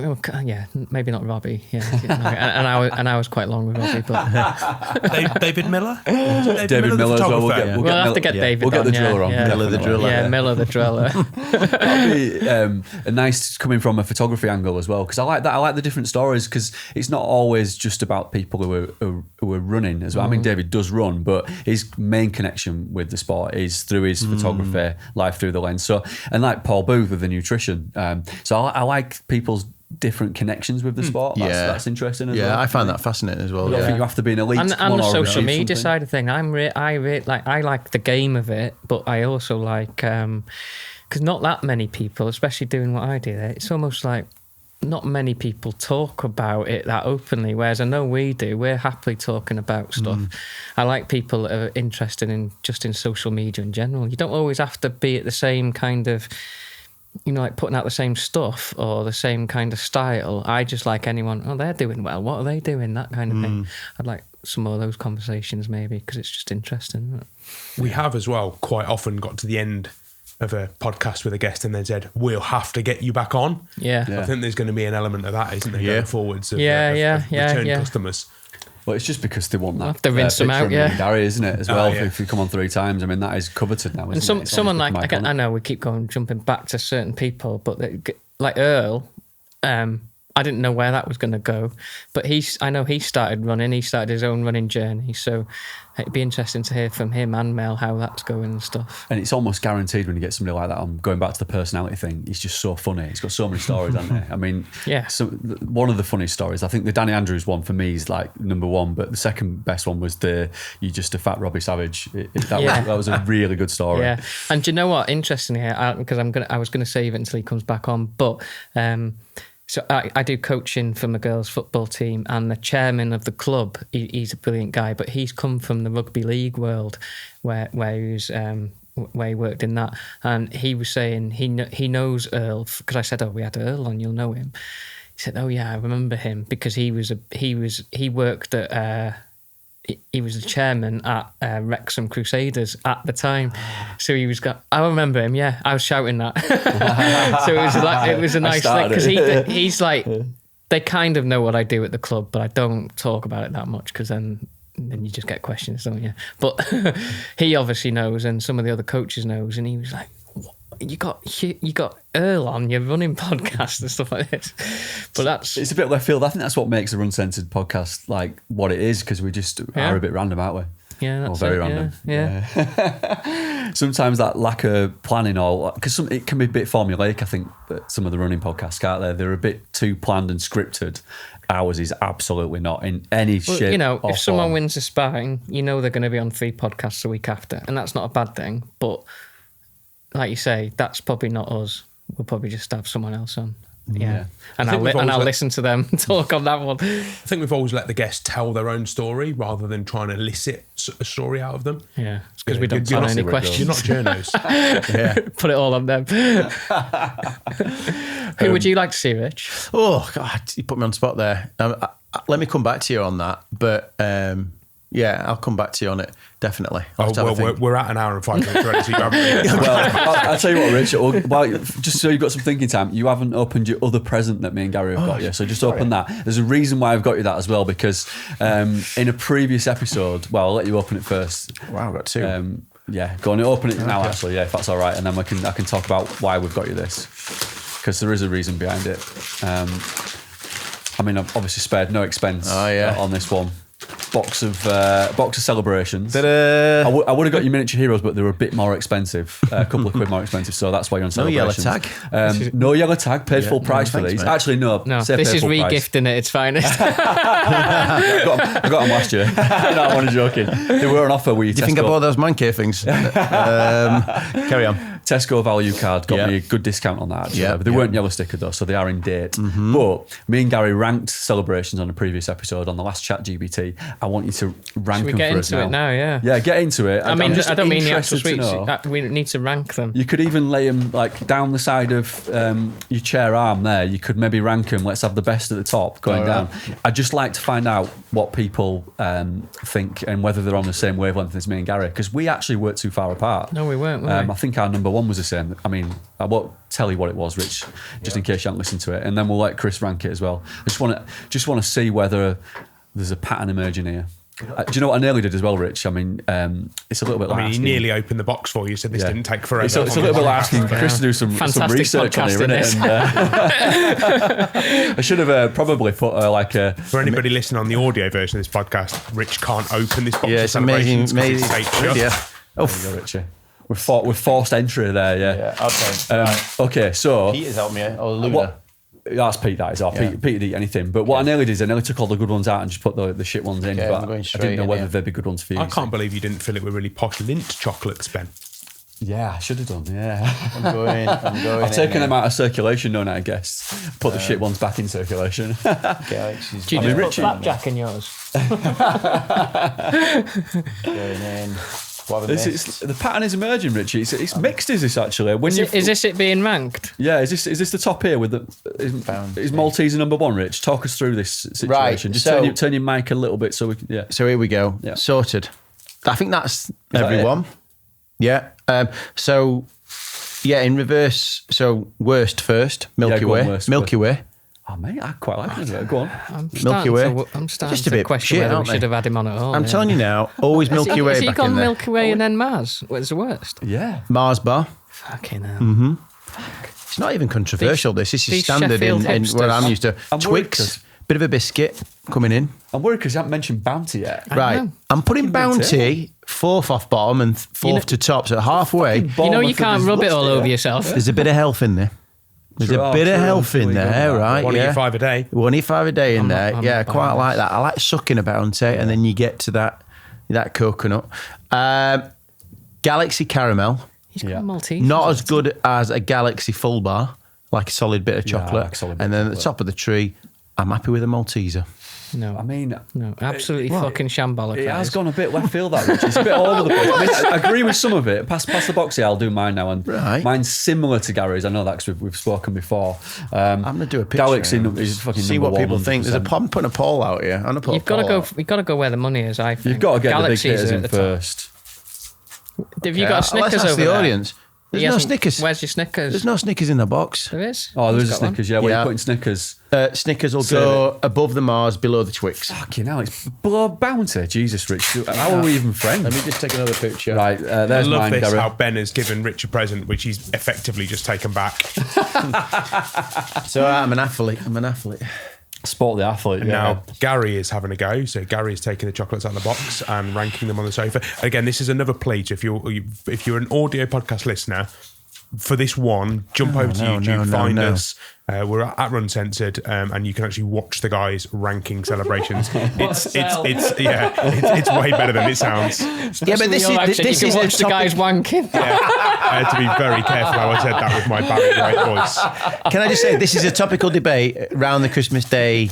maybe not Robbie. Yeah, and I was quite long with Robbie, but David Miller. David Miller as well. We'll have to get David. We'll get the driller on. Miller the driller. Yeah, Miller the driller. That'd be a nice coming from a photography angle as well, because I like that. I like the different stories, because it's not always just about people who are running as well. I mean, David does run, but his main connection with the sport is through his photography, life through the lens. So, and like Paul Booth with the nutrition. So I like people's different connections with the sport. That's interesting as well. Yeah, I find that fascinating as well. I don't think you have to be an elite. And the social media something. side of thing, I like the game of it, but I also like, because not that many people, especially doing what I do there, it's almost like not many people talk about it that openly, whereas I know we do. We're happily talking about stuff. I like people that are interested in social media in general. You don't always have to be at the same kind of, like putting out the same stuff or the same kind of style. I just like anyone, they're doing well, what are they doing, that kind of thing. I'd like some more of those conversations maybe, because it's just interesting, isn't it? We have as well quite often got to the end of a podcast with a guest and then said, we'll have to get you back on. Yeah. I think there's going to be an element of that, isn't there, going forwards of return customers. Well, it's just because they want that. Have to rinse them out, Gary, isn't it? As well, if you come on 3 times, I mean, that is coveted now. Isn't it? Someone like, I know we keep jumping back to certain people, but like Earl, I didn't know where that was going to go, but I know he started running. He started his own running journey, so it'd be interesting to hear from him and Mel how that's going and stuff. And it's almost guaranteed when you get somebody like that on. Going back to the personality thing, he's just so funny. He's got so many stories, hasn't he? I mean, so one of the funniest stories, I think the Danny Andrews one for me is like number one, but the second best one was you just a fat Robbie Savage. That was a really good story. Yeah, and do you know what? Interestingly, because I was going to save it until he comes back on, but. So I do coaching from the girls' football team, and the chairman of the club, he's a brilliant guy, but he's come from the rugby league world, where he worked in that, and he was saying he knows Earl, because I said, we had Earl on, you'll know him. He said, I remember him, because he worked at. He was the chairman at Wrexham Crusaders at the time, so I remember him. Yeah, I was shouting that. So it was a nice thing, because he's like, they kind of know what I do at the club, but I don't talk about it that much, because then you just get questions, don't you? But he obviously knows, and some of the other coaches knows, and he was like, you got Earl on your running podcast and stuff like this. But it's a bit left field. I think that's what makes the RUNcensored podcast like what it is, because we just are a bit random, aren't we? Yeah, that's very random. Yeah. Sometimes that lack of planning, because it can be a bit formulaic. I think that some of the running podcasts, can't they? They're a bit too planned and scripted. Ours is absolutely not in any shape. If someone wins a sparring, they're going to be on 3 podcasts a week after, and that's not a bad thing. But like you say, that's probably not us. We'll probably just have someone else on. Yeah. And I'll listen to them talk on that one. I think we've always let the guests tell their own story rather than trying to elicit a story out of them. Yeah, because we don't plan any questions. You're not journos. Put it all on them. Who would you like to see, Rich? Oh, God, you put me on the spot there. Let me come back to you on that. But I'll come back to you on it, definitely. We're at an hour and 5 minutes already, so you haven't Well, I'll tell you what, Rich, just so you've got some thinking time, you haven't opened your other present that me and Gary have got you, so just open that. There's a reason why I've got you that as well, because in a previous episode, I'll let you open it first. Wow, I've got 2. Go on, open it now, actually, if that's all right, and then I can talk about why we've got you this, because there is a reason behind it. I mean, I've obviously spared no expense on this one. box of celebrations. Ta-da! I would have got you miniature heroes, but they were a bit more expensive, a couple of quid more expensive. So that's why you're on No yellow celebrations. tag. No yellow tag. Paid full price for thanks, these. mate. Actually, no. This is regifting at its finest. I got them last year. No, I'm only joking. They were on offer. Do you think I bought those man cave things? Carry on. Tesco value card got me a good discount on that, actually. But they weren't yellow stickered though, so they are in date. But me and Gary ranked celebrations on a previous episode on the last chat GBT. I want you to rank them get for us into now. it now? Yeah. Yeah, get into it. I mean, I don't mean the actual interested to sweets. know. We need to rank them. You could even lay them like down the side of your chair arm there. You could maybe rank them. Let's have the best at the top going down. I'd just like to find out what people think and whether they're on the same wavelength as me and Gary, because we actually weren't too far apart. No, we weren't. I think our number one was the same. I mean, I won't tell you what it was, Rich, just in case you haven't listened to it, and then we'll let Chris rank it as well. I just want to see whether there's a pattern emerging here. Do you know what I nearly did as well, Rich? I mean, it's a little bit like he asking, nearly opened the box for you, said this didn't take forever. It's a little bit like asking Chris to do some research on here, isn't it? I should have probably put For anybody listening on the audio version of this podcast, Rich can't open this box. Yeah, it's amazing. Yeah. Oh, there you go, Richie. We're forced entry there, Okay. Okay, so Peter's helped me. Or Luna. That's Pete, that is. Pete would eat anything. But what I nearly did is I nearly took all the good ones out and just put the shit ones in. Okay, but I'm going I straight didn't know in whether here. they'd be good ones for you. I can't believe you didn't fill it with really posh Lindt chocolates, Ben. Yeah, I should have done, yeah. I'm going. I've taken them out of circulation, don't I, I guess? Put the shit ones back in circulation. Galaxies. Do you just put flapjack in yours? Going in. The pattern is emerging, Richie. It's mixed, is this actually? Is this it being ranked? Yeah, is this the top here with is Malteser number one, Rich? Talk us through this situation. Right, Just so- turn your mic a little bit so we can, yeah. So here we go. Yeah. Sorted. I think that's that everyone. Yeah. So in reverse. So worst first. Milky go on, Way. worst Milky Way. Oh, mate, I quite like it. Go on. Milky Way. I'm starting Just a to bit question shit, whether we aren't they? should have had him on at all. I'm telling you now. Always Milky Way Has he back gone in there. Milky Way and then Mars? What's the worst? Yeah. Mars bar. Fucking hell. It's not even controversial. This is these standard in Sheffield where hipsters. I'm used to. I'm worried Twix. 'cause- Bit of a biscuit coming in. I'm worried because you haven't mentioned Bounty yet. Right. know. I'm putting Fucking Bounty fourth off bottom and fourth to top. So halfway, You know you can't rub it all over yourself. there's a bit of health in there. There's True, a bit of true, health true, in you go with there, that. right? One yeah. of your 5 a day. One eat 5 a day in there. I'm Yeah, not quite buying like that. I like sucking a Bounty and then you get to that coconut. Galaxy Caramel. He's got Yeah. Maltese. Not as good as a Galaxy Full Bar, like a solid bit of Yeah, I chocolate. like solid bit And of then at the chocolate. top of the tree, I'm happy with a Malteser. No. I mean, No, absolutely fucking shambolic. it that has is. gone a bit left field, that, Rich. It's a bit all over the place. I mean, I agree with some of it. Pass the box here, I'll do mine now. And Right. mine's similar to Gary's. I know that because we've spoken before. I'm going to do a picture. Galaxy is fucking See number what people 100%. think. I'm putting a poll out here. I'm going to put You've a got to poll go. out. You've got to go where the money is. I think You've got to get Galaxies the big hitters are in at the top. first. Have you got a Snickers Let's ask over the there? audience. He There's no hasn't- Snickers. Where's your Snickers? There's no Snickers in the box. There is. Oh, there's He's a got one. Snickers, yeah. Where Yeah. you're putting Snickers. Snickers will Save go above the Mars, below the Twix. Fucking hell, it's below Bounty. Jesus, Rich. How are we even friends? Let me just take another picture. Right, I there's love mine, this, Gary. how Ben has given Rich a present, which he's effectively just taken back. So I'm an athlete. Sport the athlete, And yeah. now Gary is having a go. So Gary is taking the chocolates out of the box and ranking them on the sofa. Again, this is another plea. If you're an audio podcast listener, for this one, jump over to YouTube, find us. We're at RUNcensored, and you can actually watch the guys ranking celebrations. It's way better than it sounds. Yeah, but this You is can a watch the guys topic. wanking. I had to be very careful how I said that with my Barry White voice. Can I just say this is a topical debate around the Christmas Day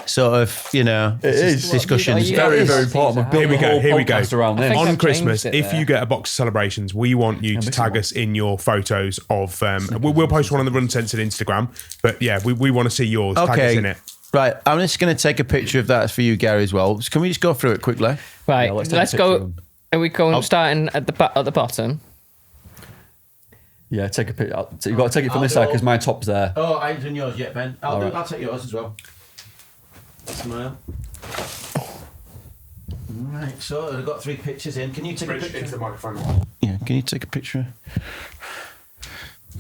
sort of, discussions. you- Very, It is. very important. We're building Here a we whole go. podcast around I this. think On I've Christmas, changed it if there. you get a box of celebrations, we want you to tag us in your photos of. We'll post one on the RUNcensored Instagram, but yeah, we want to see yours. Tag us in it. Right, I'm just going to take a picture of that for you, Gary, as well. Can we just go through it quickly? Right, Yeah, let's take a let's picture go. of them. Are we going starting at the bottom? Yeah, take a picture. You've got to take it from this side because my top's there. Oh, I haven't done yours yet, Ben. Alright. I'll take yours as well. Smile. Right, so I've got 3 pictures in. Can you take a picture? the microphone. Yeah, can you take a picture?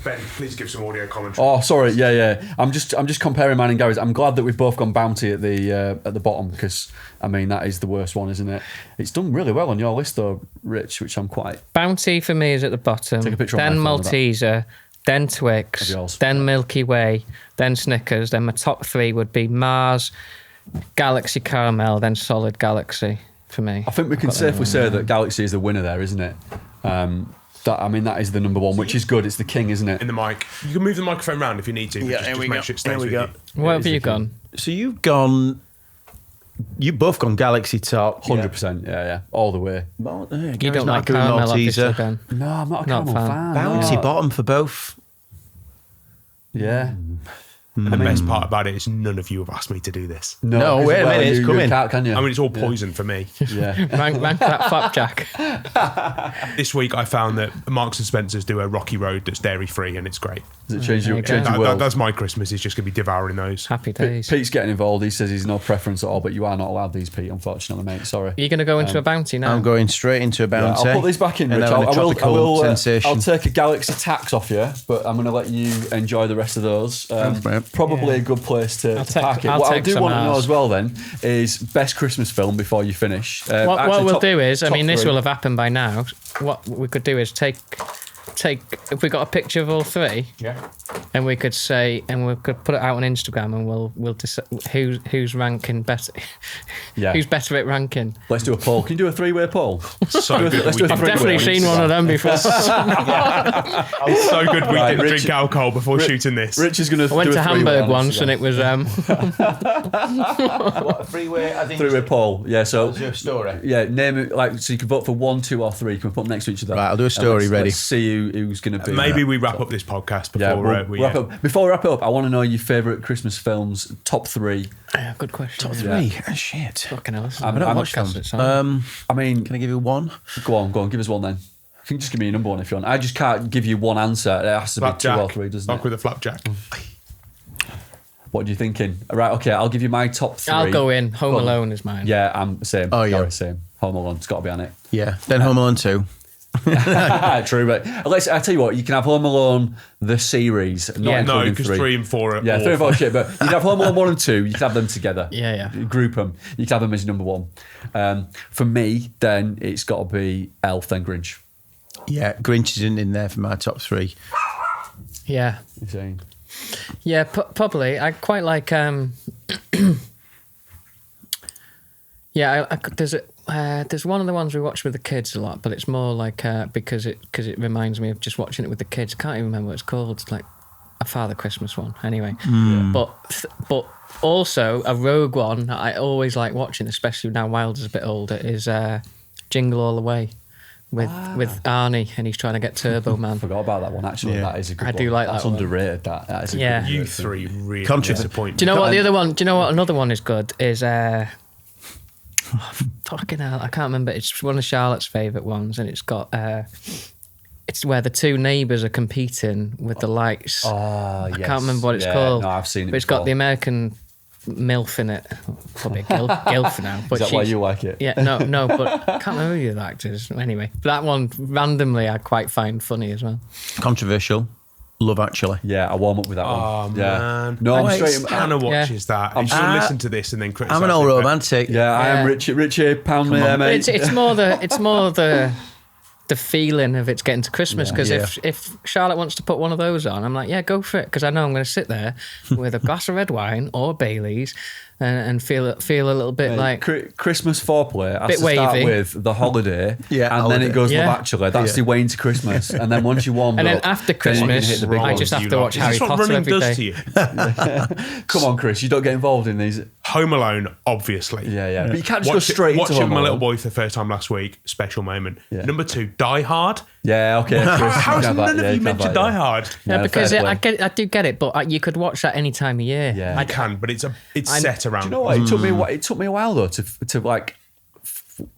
Ben, please give some audio commentary. Oh, sorry. Yeah. I'm just comparing mine and Gary's. I'm glad that we've both gone Bounty at the bottom because I mean that is the worst one, isn't it? It's done really well on your list though, Rich, which I'm quite. Bounty for me is at the bottom. Take a picture. Then Malteser, then Twix, then Milky Way, then Snickers. Then my top 3 would be Mars, Galaxy Caramel, then Solid Galaxy for me. I think we can safely say that Galaxy is the winner there, isn't it? That is the number one, which is good. It's the king, isn't it? In the mic. You can move the microphone around if you need to. Yeah, just make sure it stays Here we with go. you. What have you gone? So you've both gone Galaxy top. 100%. Yeah. All the way. You don't like caramel, obviously, Ben. No, I'm not a Not caramel fan. Bounty no. bottom for both. Yeah. And the best part about it is none of you have asked me to do this. No, wait a minute, it's coming. You can't, can you? I mean, it's all poison for me. Yeah. rank that flapjack. This week I found that Marks and Spencer's do a Rocky Road that's dairy free and it's great. Does it change your Okay. world? That's my Christmas. Is just going to be devouring those. Happy days. Pete's getting involved. He says he's no preference at all, but you are not allowed these, Pete, unfortunately, mate. Sorry. Are you going to go into a Bounty now? I'm going straight into a Yeah, Bounty. I'll put these back in, and Rich. then I a tropical will, sensation. I'll take a Galaxy tax off you, but I'm going to let you enjoy the rest of those. Probably a good place to park it. I'll What I take do some want to know Mars. as well then is best Christmas film before you finish. What Actually, we'll top- do is, I top mean, this 3. will have happened by now. What we could do is take if we got a picture of all 3, and we could say, and we could put it out on Instagram, and we'll decide who's ranking better, who's better at ranking. Let's do a poll. Can you do a 3-way poll? So good. Let's do a I've 3-way definitely on seen Instagram. one of them before. It's so good we Right, didn't Rich- drink alcohol before shooting this. Rich is going to I went do to a 3-way Hamburg on once, Instagram. and it was What, a freeway? I think 3-way poll. Yeah, so I'll do a story. yeah, name it like so you can vote for 1, 2, or 3. You can put them next to each other. Right, I'll do a And story ready. Let's see who's going to be. Maybe we wrap up this podcast Yeah, before we'll wrap up. Before we wrap it up, I want to know your favourite Christmas films, top 3. Yeah, good question. Top yeah. 3. Oh, shit. Fucking hell. I don't watch podcast them. it's on. I mean, Can I give you one? go on, give us one then. You can just give me a number one if you want. I just can't give you one answer. It has to be 2 or 3, doesn't Fuck it? with a flapjack. What are you thinking? Right, okay, I'll give you my top 3. I'll go in. Home Go on. Alone is mine. Yeah, I'm the same. Oh, yeah. Gary, same. Home Alone, it's got to be on it. Yeah. Then Home Alone 2. True, but I tell you what, you can have Home Alone the series, not Yeah. No, including because 3. 3 and 4 are Yeah, 3 and 4 awful. are shit, but you can have Home Alone 1 and 2, you can have them together. Yeah. Group them. You can have them as number 1. For me, then it's got to be Elf, then Grinch. Yeah, Grinch isn't in there for my top 3. Yeah. You're saying? Yeah, probably. I quite like. There's one of the ones we watch with the kids a lot, but it's more like because it reminds me of just watching it with the kids. Can't even remember what it's called. It's like a Father Christmas one. Anyway, but also a rogue one that I always like watching, especially now Wilder's a bit older, is Jingle All the Way. With Arnie, and he's trying to get Turbo Man. I forgot about that one, actually. Yeah. That is a good I one. do like That's that one. underrated, that is a Yeah. good You one. 3 really Controversy. disappoint me. Do you know what the other one? Do you know what another one is good? Is fucking hell, I can't remember. It's one of Charlotte's favourite ones, and it's got it's where the 2 neighbours are competing with the lights. Oh, yes. I can't remember what it's Yeah, called. No, I've seen it But it's got before. the American MILF in it. Probably a gilf now. But Is that why she's- you like it? Yeah, no, but I can't remember who the actors. Anyway, that one randomly I quite find funny as well. Controversial. Love Actually. Yeah, I warm up with that Oh, one. Yeah. man. No, I'm Wait, straight. Hannah watches that. And she'll Ah, listen to this and then criticise. I'm an old it, but- romantic. Yeah, I am Richie. Pound me there, mate. It's more the feeling of it's getting to Christmas, because if Charlotte wants to put one of those on, I'm like, yeah, go for it, because I know I'm going to sit there with a glass of red wine or Baileys and feel a little bit like Christmas foreplay has Bit to start wavy. with the holiday, Yeah, and holiday. then it goes Yeah. Love Actually. That's the way into Christmas, and then once you warm and up, then after then you can Christmas hit the big I ones. just have You to lot. watch Is Harry this what Potter running every does day. to you? Come on, Chris, you don't get involved in these. Home Alone, obviously. Yeah. But you can't just go straight into Watching Home my Alone. little boy for the first time last week, special moment. Yeah. Number 2, Die Hard. Yeah, okay. Chris, How's have none that, of you can have mentioned that, Die Hard? Yeah, because fair I play. do get it, but you could watch that any time of year. Yeah. I can, but it's set around. Do you know what? It took me a while though to like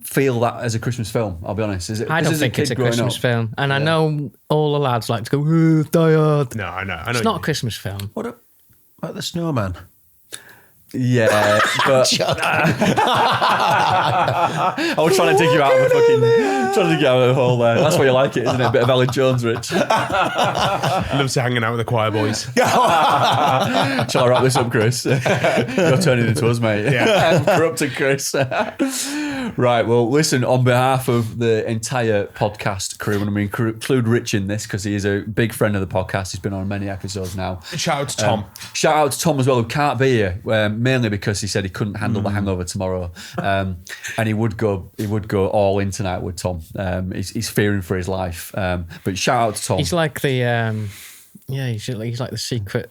feel that as a Christmas film. I'll be honest. I don't think it's a growing Christmas up? film, and I know all the lads like to go, "Ooh, Die Hard." No, I know. It's not a Christmas film. What about the Snowman? Yeah, but I was trying to dig you out of the hole there. That's why you like it, isn't it? A bit of Alan Jones, Rich. Loves hanging out with the choir boys. Shall I wrap this up, Chris? You're turning into us, mate. Yeah. Corrupted Chris. Right, well, listen, on behalf of the entire podcast crew, and I mean, include Rich in this because he is a big friend of the podcast. He's been on many episodes now. Shout out to Tom. Shout out to Tom as well, who can't be here, mainly because he said he couldn't handle the hangover tomorrow. And he would go all in tonight with Tom. He's fearing for his life. But shout out to Tom. He's like the, he's like the secret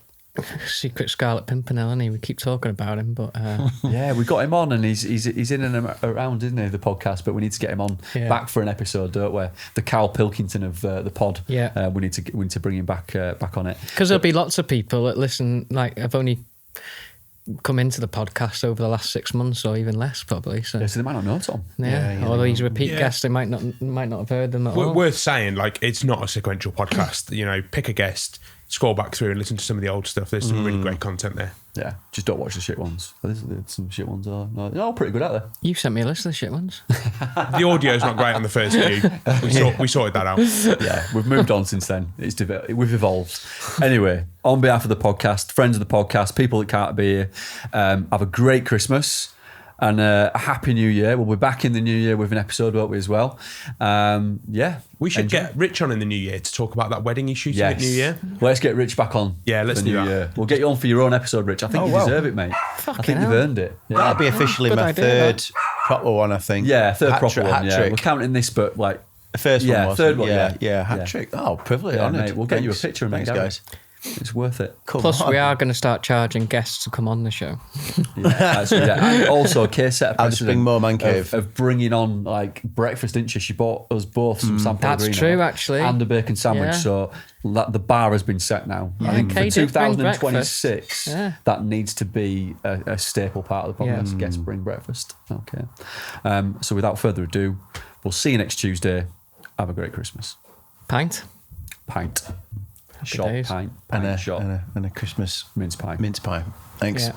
Scarlet Pimpernel, isn't he? We keep talking about him, but yeah, we got him on, and he's in and around, isn't he, the podcast? But we need to get him on back for an episode, don't we? The Carl Pilkington of the pod. Yeah, we need to bring him back on it because there'll be lots of people that listen. Like, I've only come into the podcast over the last 6 months, or even less, probably. So they might not know Tom. Yeah, although he's a repeat guest, they might not have heard them at all. Worth saying, like, it's not a sequential podcast. You know, pick a guest, scroll back through and listen to some of the old stuff. There's some really great content there. Yeah, just don't watch the shit ones. Some shit ones are pretty good out there. You sent me a list of the shit ones. The audio's not great on the first few. We sorted that out. Yeah, we've moved on since then. We've evolved. Anyway, on behalf of the podcast, friends of the podcast, people that can't be here, have a great Christmas and a happy New Year. We'll be back in the New Year with an episode, won't we, as well? We should get Rich on in the New Year to talk about that wedding he's shooting at New Year. Let's get Rich back on. Yeah, let's do that. Year. We'll get you on for your own episode, Rich. I think you deserve it, mate. I think you've earned it. Yeah. That'll be officially my third proper one, I think. Yeah, third proper one. Hat Yeah, trick. we're counting this, but like the first one was. Third one. Yeah, hat trick. Oh, privilege. Yeah, honoured. mate, we'll get you a picture, mate. Thanks, guys. It's worth it. Plus, we are going to start charging guests to come on the show. And also, Kay set a precedent more man cave of bringing on like breakfast, didn't she? She bought us both some San Pellegrino. That's true, actually. And a bacon sandwich. Yeah. So the bar has been set now. I think Kay for did bring 2026, breakfast. that needs to be a staple part of the podcast. Guests bring breakfast. Okay. So without further ado, we'll see you next Tuesday. Have a great Christmas. Pint. Shot, days. pint, and shot. a Christmas Mince pie. Thanks. Yeah.